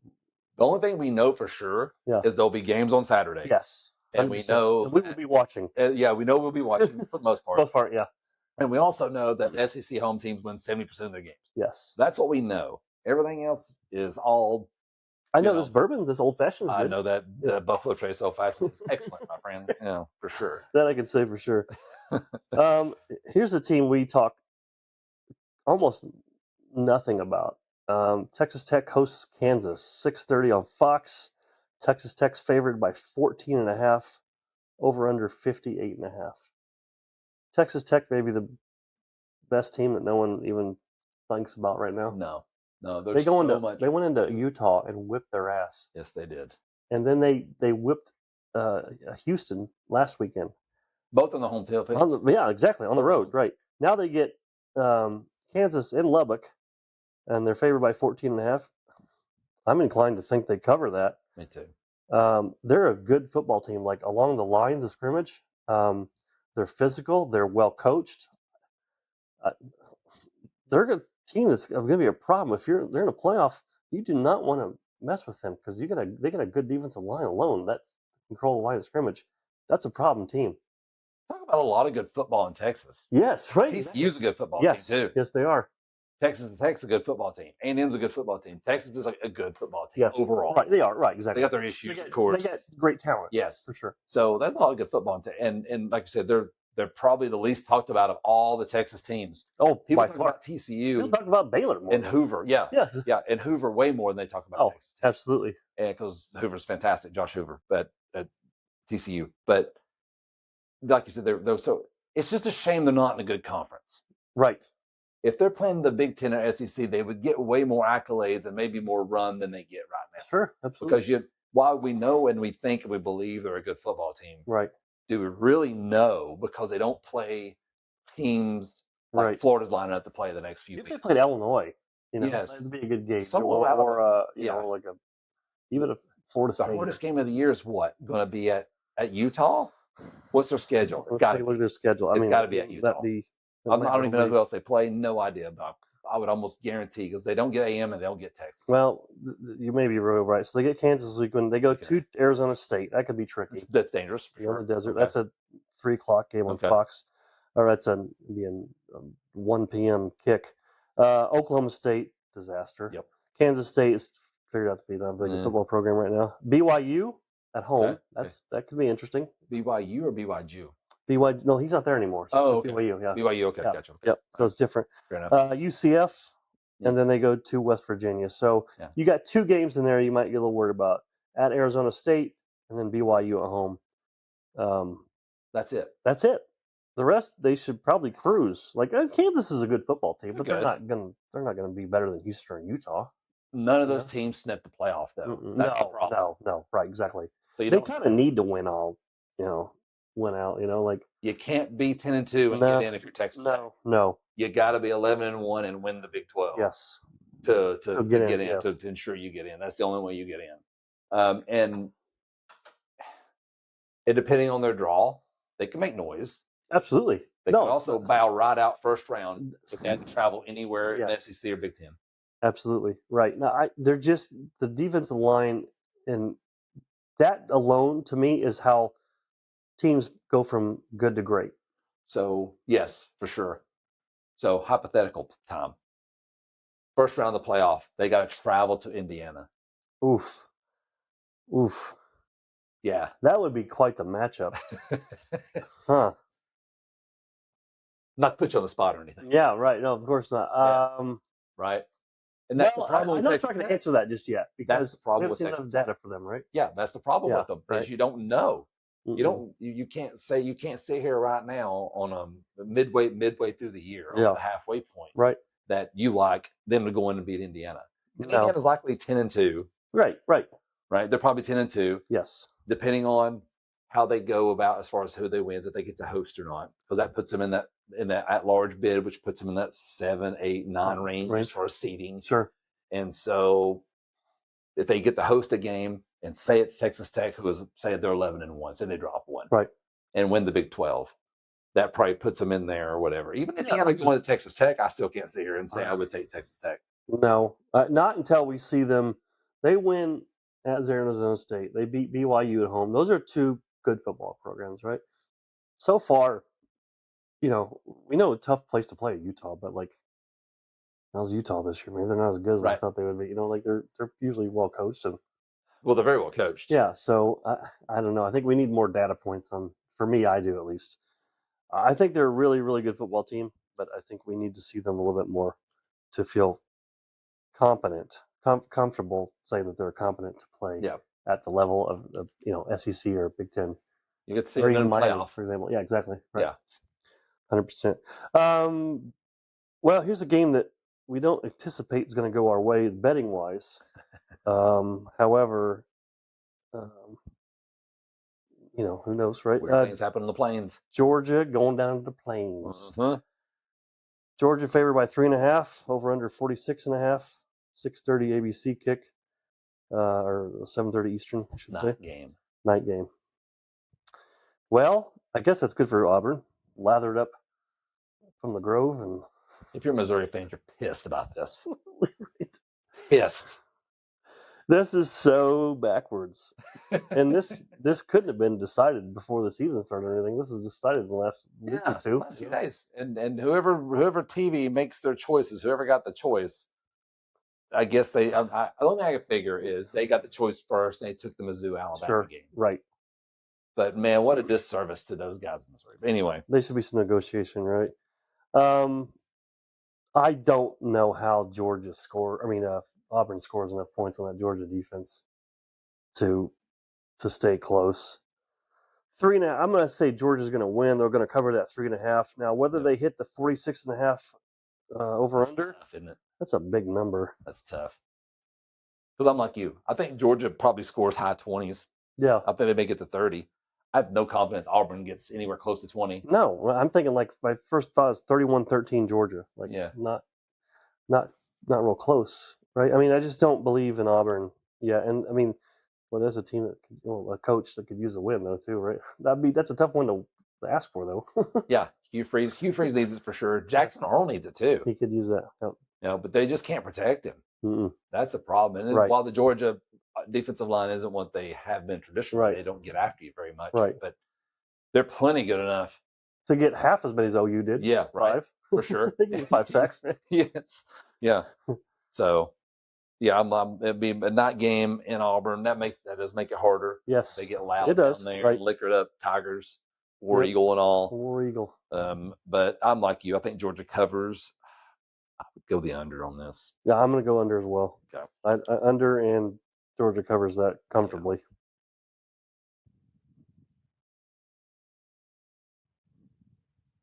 The only thing we know for sure is there'll be games on Saturday. Yes. 100%. And we know. And we will be watching. We know we'll be watching for the most part. Most part, yeah. And we also know that SEC home teams win 70% of their games. Yes. That's what we know. Everything else is all. I know this bourbon, this old fashioned. I know that Buffalo Trace old fashioned is excellent, my friend. Yeah, for sure. That I can say for sure. Here's a team we talk almost nothing about. Texas Tech hosts Kansas, 6:30 on Fox. Texas Tech's favored by 14.5, over under 58.5. Texas Tech may be the best team that no one even thinks about right now. No, they went into Utah and whipped their ass. Yes, they did. And then they whipped Houston last weekend. Both on the home field. Yeah, exactly, on the road. Right now they get Kansas in Lubbock, and they're favored by 14.5. I'm inclined to think they cover that. Me too. They're a good football team. Like along the lines of scrimmage, they're physical. They're well coached. They're a team that's going to be a problem if they're in a playoff. You do not want to mess with them because they got a good defensive line alone. That's control the line of scrimmage. That's a problem team. Talk about a lot of good football in Texas. Yes, right. TCU's a good football team too. Yes, they are. Texas Tech's a good football team. A&M's a good football team. Texas is a good football team overall. Right, they are. Right, exactly. They got their issues, of course. They got great talent. Yes, for sure. So that's a lot of good football. And like you said, they're probably the least talked about of all the Texas teams. Oh, people talk about TCU. People talk about Baylor more. And Hoover. Yeah, and Hoover way more than they talk about Texas Tech. Absolutely. Because Hoover's fantastic, Josh Hoover, but at TCU. But like you said, they're so. It's just a shame they're not in a good conference. Right. If they're playing the Big Ten or SEC, they would get way more accolades and maybe more run than they get right now. Sure, absolutely. Because while we know and we think and we believe they're a good football team, right? Do we really know? Because they don't play teams like Florida's lining up to play the next few weeks. If they played Illinois, yes, that'd be a good game. Or even a Florida State. The hardest game of the year is what? Going to be at Utah? What's their schedule? Let's take a look at their schedule. It's got to be at Utah. I don't even know who else they play. No idea. But I would almost guarantee because they don't get AM and they don't get Texas. Well, you may be really right. So they get Kansas this week when they go to Arizona State. That could be tricky. That's dangerous. On the desert. Okay. That's a 3:00 game on Fox. Or that's a 1 p.m. kick. Oklahoma State, disaster. Yep. Kansas State is figured out to be not a very good football program right now. BYU at home. Okay. That could be interesting. BYU or BYU? BYU. No, he's not there anymore. So okay. BYU. Yeah. BYU. Okay, gotcha. Yep. So it's different. Fair enough. UCF, and then they go to West Virginia. So you got two games in there you might get a little worried about. At Arizona State, and then BYU at home. That's it. That's it. The rest they should probably cruise. Like Kansas is a good football team, but they're not gonna be better than Houston or Utah. None of those teams sniffed the playoff though. That's the problem. No, right, exactly. So they kind of need to win out. Like you can't be 10-2 and get in if you're Texas. No. you got to be 11-1 and win the Big 12. Yes. To get in, yes. to ensure you get in. That's the only way you get in. And depending on their draw, they can make noise. Absolutely. They can also bow right out first round if they had to travel anywhere in the SEC or Big Ten. Absolutely. Right. Now, they're just the defensive line, and that alone to me is how teams go from good to great. So, yes, for sure. So, hypothetical time. First round of the playoff, they got to travel to Indiana. Oof. Yeah. That would be quite the matchup. Huh. Not to put you on the spot or anything. Yeah, right. No, of course not. Right. And that's the problem. I'm not trying to answer that just yet because that's the problem we haven't with seen enough data for them, right? Yeah, that's the problem with them is you don't know. Mm-mm. You can't sit here right now on midway through the year on the halfway point, right? That you like them to go in and beat Indiana. Indiana's likely 10-2. Right. They're probably 10-2. Yes. Depending on how they go about as far as who they wins, if they get to host or not, because that puts them in that at-large bid, which puts them in that 7, 8, 9 range as far as seeding. Sure. And so, if they get to host a game and say it's Texas Tech, say they're 11-1, say they drop one, right, and win the Big 12, that probably puts them in there or whatever. Even if Indiana going to Texas Tech, I still can't sit here and say I would take Texas Tech. No, not until we see them. They win at Arizona State. They beat BYU at home. Those are two good football programs, right? So far, we know a tough place to play, Utah, but how's Utah this year? Maybe they're not as good as I thought they would be. They're usually well coached and they're very well coached. Yeah, so I don't know. I think we need more data points on. For me, I do at least. I think they're a really, really good football team, but I think we need to see them a little bit more to feel comfortable saying that they're competent to play at the level of SEC or Big Ten. You could see them in the playoff, for example. Yeah, exactly. Right. Yeah, 100%. Well, here's a game that we don't anticipate is going to go our way betting wise. However, who knows, right? Weird things happen on the plains. Georgia going down to the plains. Uh-huh. Georgia favored by 3.5, over under 46.5, 6:30 ABC kick, or 7:30 Eastern, I should say. Night game. Well, I guess that's good for Auburn. Lathered up from the Grove, and if you're a Missouri fan, you're pissed about this. Right. Pissed. This is so backwards, and this couldn't have been decided before the season started or anything. This was decided in the last week or two. Last few days, and whoever TV makes their choices, whoever got the choice, I guess the only thing I can figure is they got the choice first, and they took the Mizzou Alabama game. Right. But man, what a disservice to those guys in Missouri. But anyway, there should be some negotiation, right? I don't know how Auburn scores enough points on that Georgia defense to stay close. 3.5. I'm going to say Georgia's going to win. They're going to cover that 3.5. Now, whether they hit the 46.5 over under, tough, isn't it? That's a big number. That's tough. Because I'm like you. I think Georgia probably scores high 20s. Yeah. I think they may get to 30. I have no confidence Auburn gets anywhere close to 20. No, I'm thinking my first thought is 31-13 Georgia. Not real close, right? I mean, I just don't believe in Auburn. Yeah, and I mean, there's a team a coach that could use a win though too, right? That's a tough one to ask for though. Yeah, Hugh Freeze needs it for sure. Jackson Arnold needs it too. He could use that. Yep. But they just can't protect him. Mm-mm. That's the problem. And while the Georgia defensive line isn't what they have been traditionally, they don't get after you very much. Right. But they're plenty good enough to get half as many as OU did. Yeah, right. 5. For sure. They get 5 sacks. Yes. Yeah. So, yeah, it'd be a night game in Auburn. That does make it harder. Yes. They get loud it does. down there, right. liquored up Tigers, War Eagle and all. War Eagle. But I'm like you. I think Georgia covers. I would go the under on this. Yeah, I'm going to go under as well. Okay. I under, and Georgia covers that comfortably.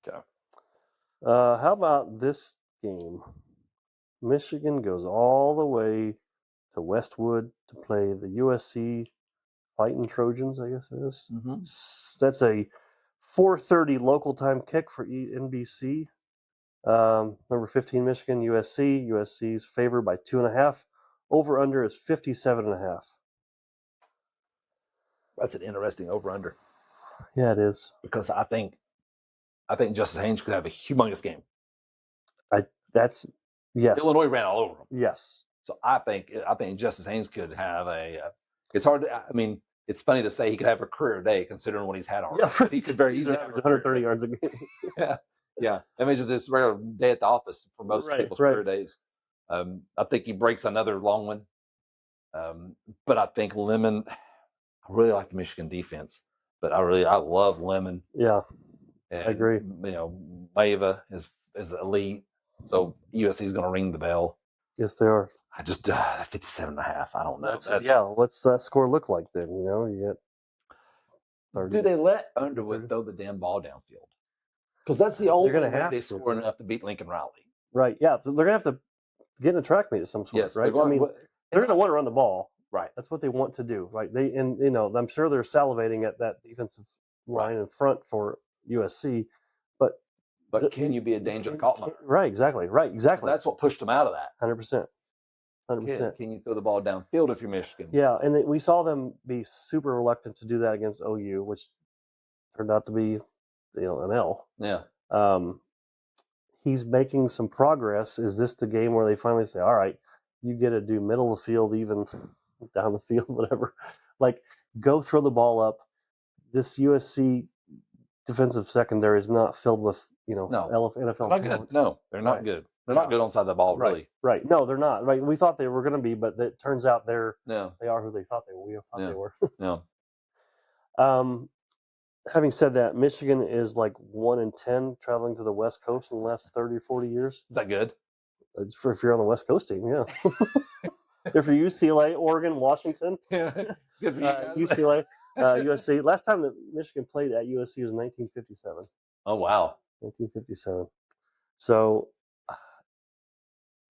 Yeah. Okay. How about this game? Michigan goes all the way to Westwood to play the USC Fighting Trojans, I guess it is. Mm-hmm. That's a 4:30 local time kick for NBC. Number 15, Michigan, USC. USC's favored by 2.5. Over under is 57.5. That's an interesting over under. Yeah, it is. Because I think Justice Haynes could have a humongous game. Yes. Illinois ran all over them. Yes. So I think Justice Haynes could have a. It's hard to. I mean, it's funny to say he could have a career day considering what he's had already. Yeah, he could very easily have 130 yards a game. yeah. I mean, it's just a regular day at the office for most people's career days. I think he breaks another long one. But I think Lemon. I really like the Michigan defense, but I love Lemon. Yeah, and, I agree. Maiva is elite, so USC is going to ring the bell. Yes, they are. I just 57.5. I don't know. Yeah, what's that score look like then? You get 30. Do they let Underwood throw the damn ball downfield? Because that's the only way they score enough to beat Lincoln Riley. Right. Yeah. So they're gonna have to get in a track meet of some sort. Yes, right. They're gonna want to run the ball. Right. That's what they want to do. Right. I'm sure they're salivating at that defensive line in front for USC, but can you be a danger to Kaltmeyer? Right. Exactly. That's what pushed them out of that. 100%. 100%. Can you throw the ball downfield if you're Michigan? Yeah, and we saw them be super reluctant to do that against OU, which turned out to be, an L. Yeah. He's making some progress. Is this the game where they finally say, all right, you get to do middle of the field, even down the field, whatever. Like, go throw the ball up. This USC defensive secondary is not filled with, NFL not talent. Good. No, they're not good. They're not good on side of the ball, really. Right. No, they're not. Right. We thought they were going to be, but it turns out they are who they thought they were. We thought they were. Yeah. Having said that, Michigan is like 1-10 traveling to the West Coast in the last 30 or 40 years. Is that good? If you're on the West Coast team, yeah. If you're UCLA, Oregon, Washington. Yeah. Good for you guys. UCLA, USC. Last time that Michigan played at USC was 1957. Oh, wow. 1957. So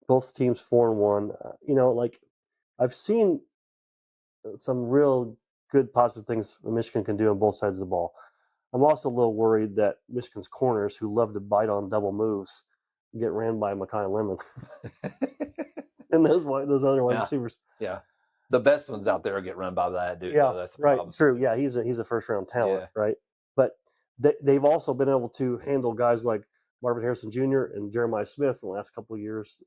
both teams 4-1. I've seen some real good positive things Michigan can do on both sides of the ball. I'm also a little worried that Michigan's corners, who love to bite on double moves, get ran by Makai Lemon and those other wide receivers. Yeah, the best ones out there get run by that dude. Yeah, that's right. True. Yeah, he's a first round talent, right? But they've also been able to handle guys like Marvin Harrison Jr. and Jeremiah Smith in the last couple of years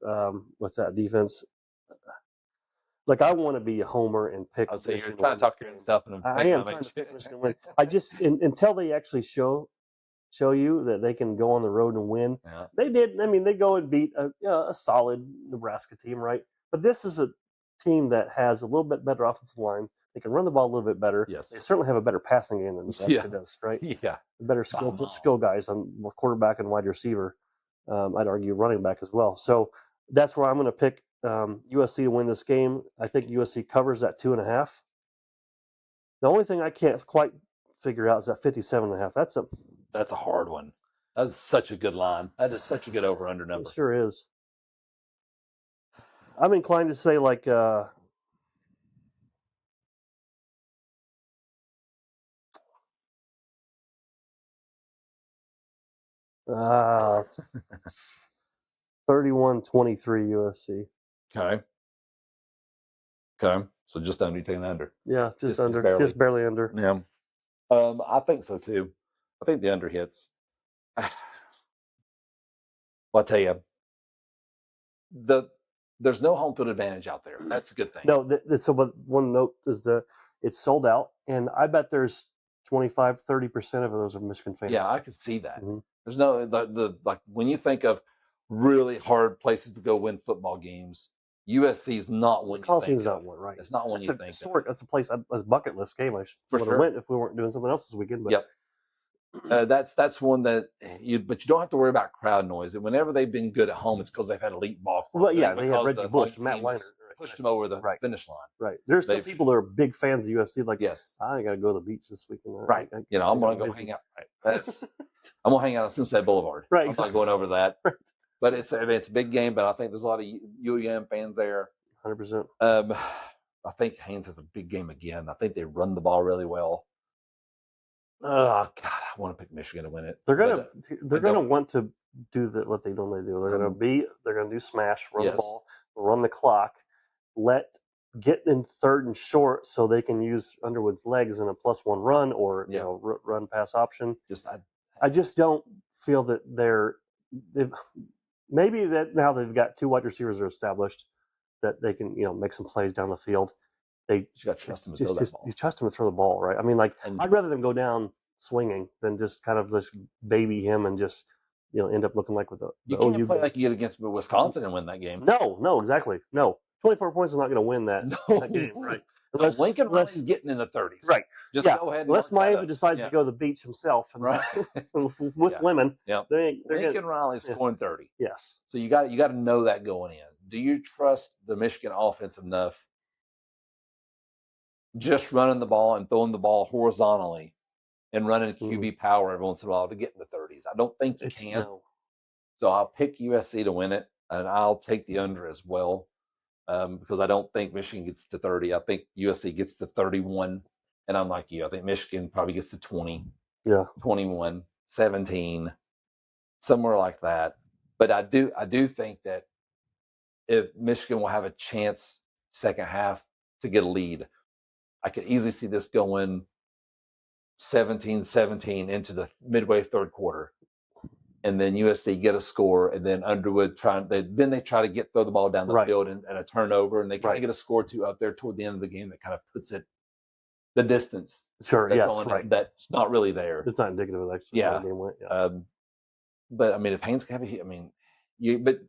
with that defense. Like, I want to be a homer and pick. I was saying, you're trying to talk yourself into. I am trying to pick Michigan win. I just until they actually show you that they can go on the road and win. Yeah. They did. I mean, they go and beat a solid Nebraska team, right? But this is a team that has a little bit better offensive line. They can run the ball a little bit better. Yes. They certainly have a better passing game than Nebraska does, right? Yeah. Better skill guys on quarterback and wide receiver. I'd argue running back as well. So that's where I'm going to pick USC to win this game. I think USC covers that 2.5. The only thing I can't quite figure out is that 57.5. That's a hard one. That's such a good line. That is such a good over-under number. It sure is. I'm inclined to say 31-23 USC. Okay. So just under, you taking the under? Yeah, just under, just barely under. Yeah. I think so too. I think the under hits. Well, I'll tell you, there's no home field advantage out there. That's a good thing. No, but one note is it's sold out, and I bet there's 25-30% of those are Michigan fans. Yeah, I could see that. Mm-hmm. There's no like when you think of really hard places to go win football games, USC is not one. Coliseum's not one, right? It's not one you think. Historic. That's a place. That's a bucket list game. I would have went if we weren't doing something else this weekend. But. Yep. That's one that but you don't have to worry about crowd noise. And whenever they've been good at home, it's because they've had elite ball. Well, yeah, they had Reggie Bush, Matt Weiner pushed them over the finish line. Right. There's some people that are big fans of USC. Like, yes, I got to go to the beach this weekend. Right. I'm gonna go hang out. Right. I'm gonna hang out on Sunset Boulevard. Right. I'm not going over that. Right. But it's a big game. But I think there's a lot of UM fans there. 100%. I think Haynes has a big game again. I think they run the ball really well. Oh God, I want to pick Michigan to win it. They're gonna want to do what they normally do. They're going to do smash, run the Yes. ball, run the clock, get in third and short so they can use Underwood's legs in a +1 run or run pass option. I just don't feel that maybe that now they've got 2 wide receivers that are established that they can make some plays down the field. You got to trust them to throw that ball. You trust them to throw the ball, right? I mean, I'd rather them go down swinging than just kind of just baby him and just end up looking like with the you can't play like you did against Wisconsin and win that game. No, exactly. No, 24 points is not going to win that game, right? Unless Lincoln Riley's getting in the 30s, right? Just go ahead. Unless Miami decides to go to the beach himself, right? with Lemon, Lincoln Riley's scoring 30. Yes. So you got to know that going in. Do you trust the Michigan offense enough? Just running the ball and throwing the ball horizontally and running QB power every once in a while to get in the 30s. I don't think you can. No. So I'll pick USC to win it, and I'll take the under as well because I don't think Michigan gets to 30. I think USC gets to 31, and I'm like you. I think Michigan probably gets to 20, 21, 17, somewhere like that. But I do think that if Michigan will have a chance second half to get a lead, I could easily see this going 17-17 into the midway third quarter. And then USC get a score, and then Underwood throw the ball down the field and a turnover, and they kind of get a score or two up there toward the end of the game that kind of puts it the distance. Sure, yes, that's not really there. It's not indicative of that. The game went. But I mean, if Haynes can have but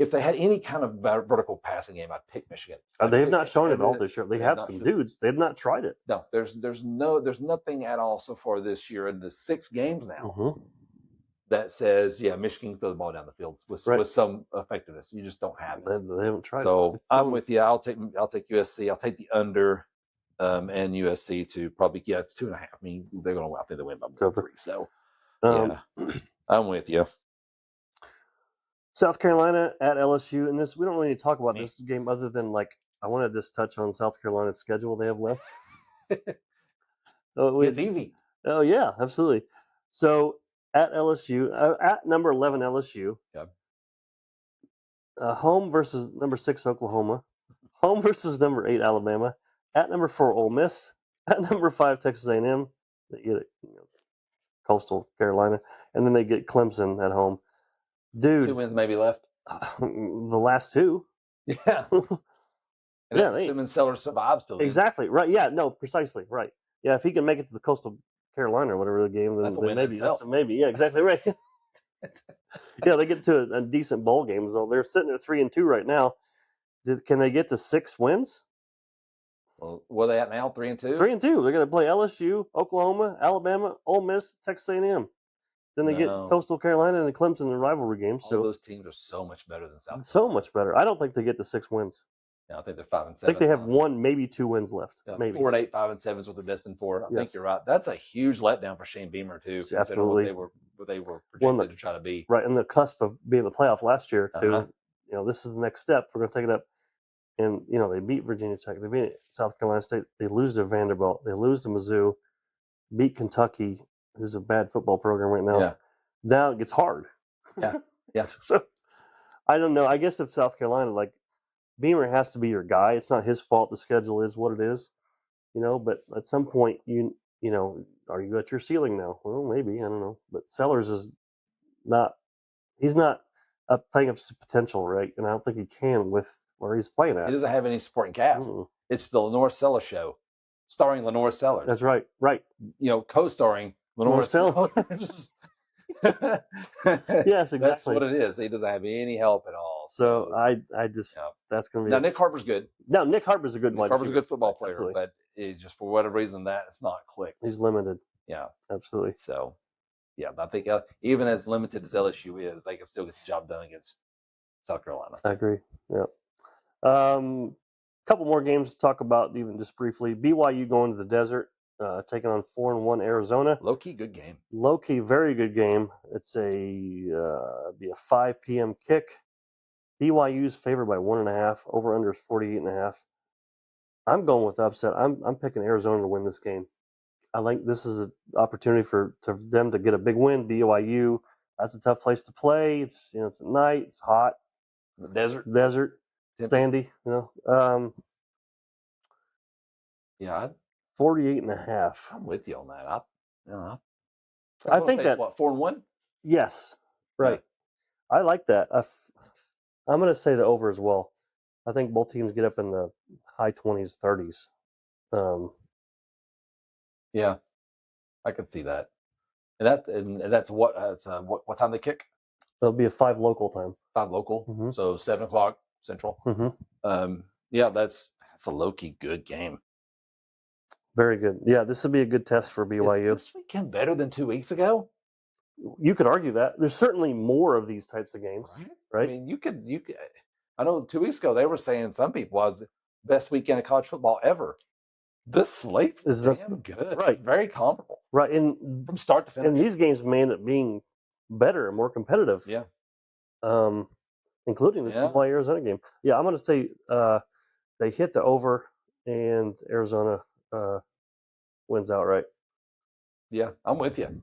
if they had any kind of vertical passing game, I'd pick Michigan. They have not shown it all this year. They have some dudes. They have not tried it. No, there's nothing at all so far this year in the 6 games now that says, Michigan can throw the ball down the field with some effectiveness. You just don't have it. They haven't tried it. So I'm with you. I'll take USC. I'll take the under and USC to probably it's 2.5. I mean, they're going to win. I think they win by 3. So I'm with you. South Carolina at LSU, and we don't really need to talk about this game other than I wanted to just touch on South Carolina's schedule they have left. It's easy. Oh yeah, absolutely. So at LSU, at number 11 LSU, home versus number 6 Oklahoma, home versus number 8 Alabama, at number 4 Ole Miss, at number 5 Texas A&M, they get Coastal Carolina, and then they get Clemson at home. Dude, 2 wins maybe left. The last 2. Yeah. Assuming Seller survives still. Exactly. Right. Yeah. No. Precisely. Right. Yeah. If he can make it to the Coastal Carolina or whatever the game, then maybe that's a maybe. Yeah. Exactly right. Yeah. They get to a decent bowl game. So they're sitting at 3-2 right now. Can they get to 6 wins? Well, where are they at now? 3-2. 3-2. They're going to play LSU, Oklahoma, Alabama, Ole Miss, Texas A&M. Then they get Coastal Carolina and Clemson in the rivalry games. So those teams are so much better than South Carolina. So much better. I don't think they get to 6 wins. No, I think they're 5-7. I think they have 1, maybe 2 wins left. Maybe 4-8, 5-7 is what they're destined for. I think you're right. That's a huge letdown for Shane Beamer too. Absolutely. What they were projected to try to be. Right, in the cusp of being in the playoff last year too. This is the next step. We're going to take it up. And they beat Virginia Tech. They beat South Carolina State. They lose to Vanderbilt. They lose to Mizzou. Beat Kentucky, who's a bad football program right now. Yeah. Now it gets hard. Yeah. Yes. So I don't know. I guess if South Carolina, Beamer has to be your guy. It's not his fault. The schedule is what it is, But at some point, are you at your ceiling now? Well, maybe, I don't know. But Sellers is not. He's not playing up to potential, right? And I don't think he can with where he's playing at. He doesn't have any supporting cast. Mm-mm. It's the Lenore Sellers show, starring Lenore Sellers. That's right. Right. Co-starring Lenore Sellers. Yes, exactly. That's what it is. He doesn't have any help at all. So I just that's going to be. Now Nick Harper's good. No, Nick Harper's a good one. Harper's a good football player, absolutely. But it just for whatever reason it's not clicked. He's limited. Yeah, absolutely. So, I think even as limited as LSU is, they can still get the job done against South Carolina. I agree. Yeah. Couple more games to talk about, even just briefly. BYU going to the desert. Taking on 4-1 Arizona. Low key, good game. Low key, very good game. It's be a 5 p.m. kick. BYU's favored by 1.5. Over under is 48.5. I'm going with upset. I'm picking Arizona to win this game. I think this is an opportunity for them to get a big win. BYU, That's a tough place to play. It's it's at night. It's hot. The desert. Desert. Sandy. Yeah. 48.5. I'm with you on that. I think that what 4-1. Yes. Right. Yeah. I like that. I'm going to say the over as well. I think both teams get up in the high 20s, 30s. Yeah, I could see that. And that's what time they kick? It'll be a 5 local time. 5 local, Mhm. so 7:00 Central. Mm-hmm. Yeah, that's a low-key good game. Very good. Yeah, this would be a good test for BYU. Is this weekend better than 2 weeks ago? You could argue that. There's certainly more of these types of games, right? I mean, you could. I know 2 weeks ago they were saying some people was the best weekend of college football ever. This slate's damn good. Right. It's very comparable. Right. And from start to finish. And these games may end up being better and more competitive. Yeah. Including this BYU Arizona game. Yeah, I'm going to say they hit the over and Arizona wins outright. Yeah, I'm with you.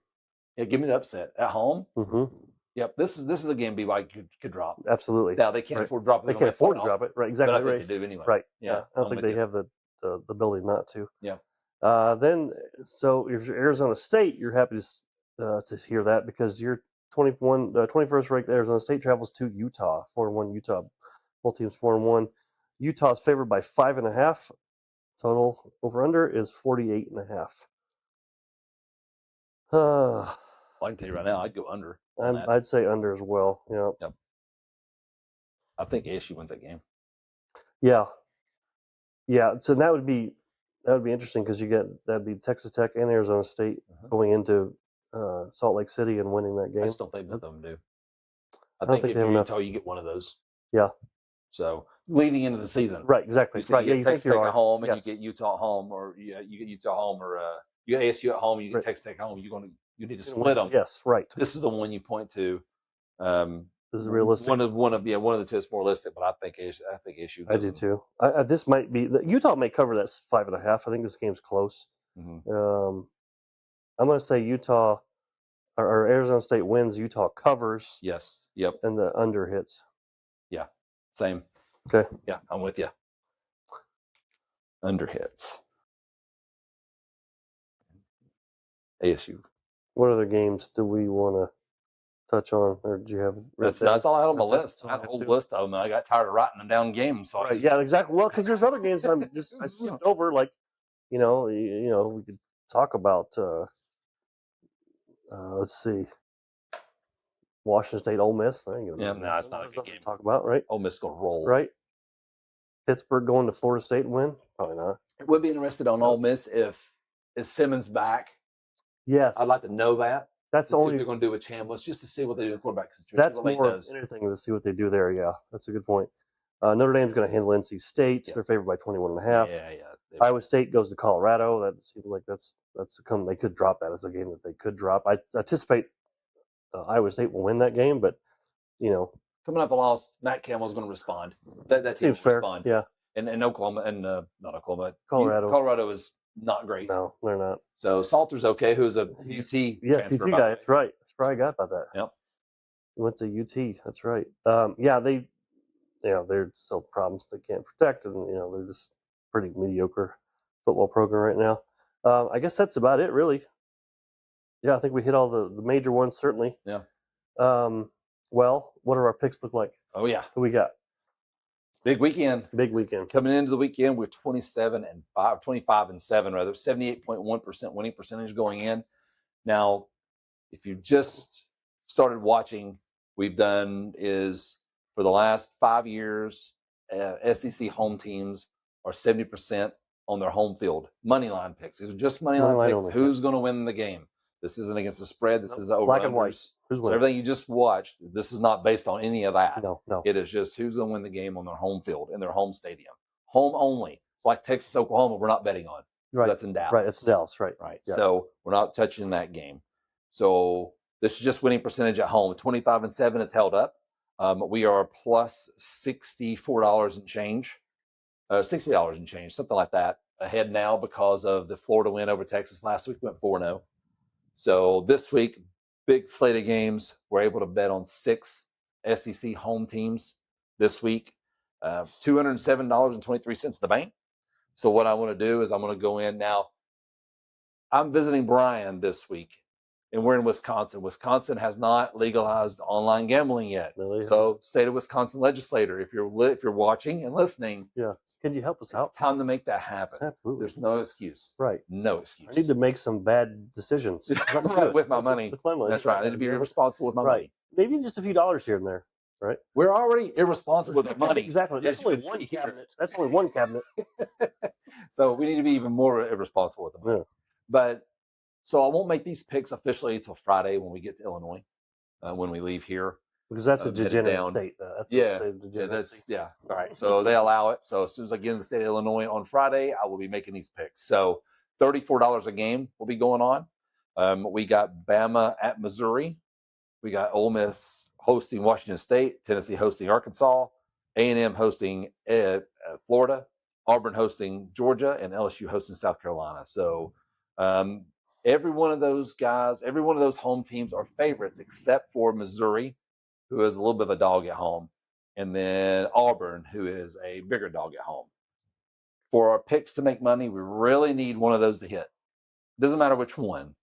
Yeah, give me the upset at home. Mm-hmm. Yep, this is a game BYU could drop. Absolutely. Now they can't afford to drop it. They can't afford to drop it. Right. Exactly. But I think right. they do anyway. Right. Yeah. I don't think they have the ability not to. Yeah. Then, so if you're Arizona State, you're happy to hear that because you're 21st ranked Arizona State travels to Utah, 4-1 Utah. Both teams 4-1. Utah's favored by 5.5. Total over under is 48.5. I can tell you right now, I'd go under. I'd say under as well. Yeah. Yep. I think ASU wins that game. Yeah. Yeah. So that would be interesting because that'd be Texas Tech and Arizona State going into Salt Lake City and winning that game. I just don't think both of them do. I think if you're Utah, you get one of those. Yeah. So leading into the season, right? Exactly. Right. You get Texas Tech at home, and you get Utah at home, or you get Utah at home, or you get ASU at home, you get Texas Tech at home. You need to split them. Yes. Right. This is the one you point to. This is realistic. One of the two is more realistic, but I think ASU. I do too. This might be Utah may cover that 5.5. I think this game's close. Mm-hmm. I'm going to say Utah or Arizona State wins. Utah covers. Yes. Yep. And the under hits. Yeah. Same. Okay. Yeah, I'm with you. Under hits. ASU. What other games do we want to touch on, or do you have? That's all I had on my list. I had a whole list of them. I got tired of writing them down games. So yeah, exactly. Well, because there's other games I skipped over. Like, we could talk about. Let's see. Washington State, Ole Miss. It's not a good game to talk about, right? Ole Miss gonna roll, right? Pittsburgh going to Florida State and win? Probably not. It would be interested on Ole Miss if is Simmons back. Yes, I'd like to know that. That's the only thing they're going to do with Chambliss, just to see what they do with quarterback. That's more interesting to see what they do there. Yeah, that's a good point. Notre Dame's going to handle NC State. They're favored by 21.5. Yeah. Iowa State goes to Colorado. That seems like that's they could drop that as a game that they could drop. I anticipate Iowa State will win that game, but coming up a loss, Matt Campbell's going to respond. That seems fair. Respond. Yeah, and Oklahoma and not Oklahoma, Colorado. Colorado is not great. No, they're not. So Salter's okay. Who's a UT? Yes, UT guy. That's right. That's right. I got about that. Yep. He went to UT. That's right. There's still problems they can't protect, and they're just pretty mediocre football program right now. I guess that's about it, really. Yeah, I think we hit all the major ones, certainly. Yeah. Well, what do our picks look like? Oh yeah. Who we got? Big weekend. Coming into the weekend, we're 25-7 rather, 78.1% winning percentage going in. Now, if you just started watching, we've done is for the last 5 years, SEC home teams are 70% on their home field. Money line picks. These are just money line picks. Who's going to win the game? This isn't against the spread. This is over black and white. Who's winning? So everything you just watched, this is not based on any of that. No. It is just who's going to win the game on their home field, in their home stadium. Home only. It's like Texas, Oklahoma, we're not betting on. Right. That's in Dallas. Right, it's Dallas, right. Right. Yeah. So we're not touching that game. So this is just winning percentage at home. 25-7, it's held up. We are plus $64 and change. $60 and change, something like that. Ahead now because of the Florida win over Texas last week. Went 4-0. So this week, big slate of games. We're able to bet on 6 SEC home teams this week. $207.23 at the bank. So what I want to do is I'm going to go in now. I'm visiting Brian this week, and we're in Wisconsin. Wisconsin has not legalized online gambling yet. Really? So, state of Wisconsin legislator, if you're watching and listening, yeah, can you help us out? It's time to make that happen. Absolutely. There's no excuse. Right. No excuse. I need to make some bad decisions. Right, with my money. With my money. That's right. I need to be irresponsible with my money. Maybe just a few dollars here and there. Right. We're already irresponsible with our money. Exactly. That's only one cabinet. That's only one cabinet. So we need to be even more irresponsible with the money. Yeah. But so I won't make these picks officially until Friday when we get to Illinois, when we leave here. Because that's a degenerate state. Yeah. All right. So they allow it. So as soon as I get in the state of Illinois on Friday, I will be making these picks. So $34 a game will be going on. We got Bama at Missouri. We got Ole Miss hosting Washington State, Tennessee hosting Arkansas, A&M hosting Florida, Auburn hosting Georgia, and LSU hosting South Carolina. So every one of those guys, every one of those home teams are favorites except for Missouri, who is a little bit of a dog at home, and then Auburn, who is a bigger dog at home. For our picks to make money, we really need one of those to hit. Doesn't matter which one,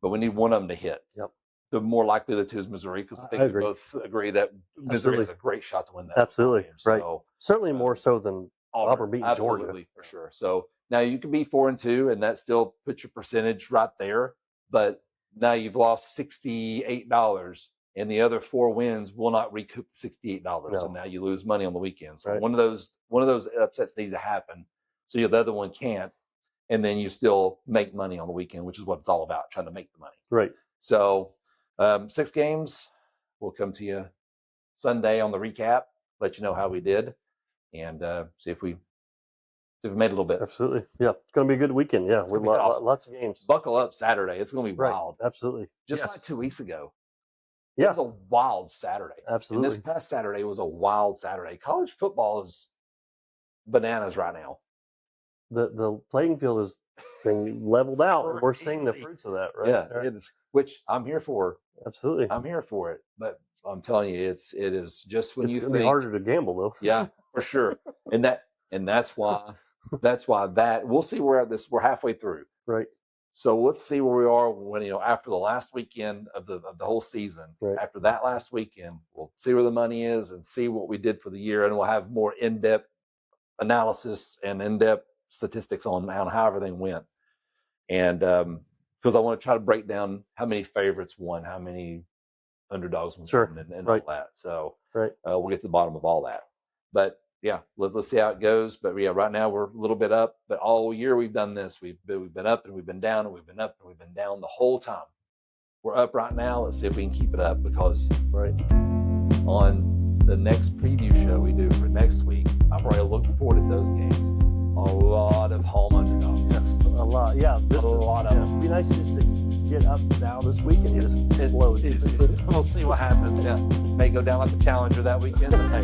but we need one of them to hit. Yep. The more likely the two is Missouri, because I think we both agree that Missouri has a great shot to win that. Absolutely. Game. Right. So, certainly more so than Auburn beating Georgia. For sure. So now you can be 4-2, and that still puts your percentage right there. But now you've lost $68, and the other 4 wins will not recoup the $68. No. So now you lose money on the weekend. So one of those upsets need to happen. So the other one can't, and then you still make money on the weekend, which is what it's all about, trying to make the money. Right. So 6 games. We'll come to you Sunday on the recap, let you know how we did, and see if we made a little bit. Absolutely. Yeah. It's going to be a good weekend. Yeah. With lots of games. Buckle up Saturday. It's going to be wild. Absolutely. Just like 2 weeks ago. Yeah. It was a wild Saturday. Absolutely. And this past Saturday was a wild Saturday. College football is bananas right now. The playing field is being leveled out, and we're seeing the fruits of that, right? Yeah, it is, which I'm here for. Absolutely. I'm here for it. But I'm telling you, it is just when it's you think. It's going to be harder to gamble, though. Yeah, for sure. And that's why we'll see where we're halfway through. Right. So let's see where we are when, after the last weekend of the whole season. Right. After that last weekend, we'll see where the money is and see what we did for the year, and we'll have more in-depth analysis and in-depth statistics on how everything went. And because I want to try to break down how many favorites won, how many underdogs won, and all that. So we'll get to the bottom of all that. But yeah, let's see how it goes. But yeah, right now we're a little bit up. But all year we've done this. We've been up and we've been down and we've been up and we've been down the whole time. We're up right now. Let's see if we can keep it up, because on the next preview show we do for next week, I'm already looking forward to those games. A lot of home underdogs. Yes, a lot. Yeah, a lot of them. It'd be nice just to get up now this week and just explode. We'll see what happens. Yeah, may go down like the Challenger that weekend, but hey,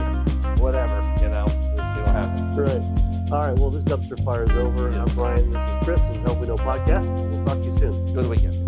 whatever. We'll see what happens. Right. All right. Well, this dumpster fire is over. I'm Brian. This is Chris. This is Hope We Know Podcast. We'll talk to you soon. Enjoy the weekend.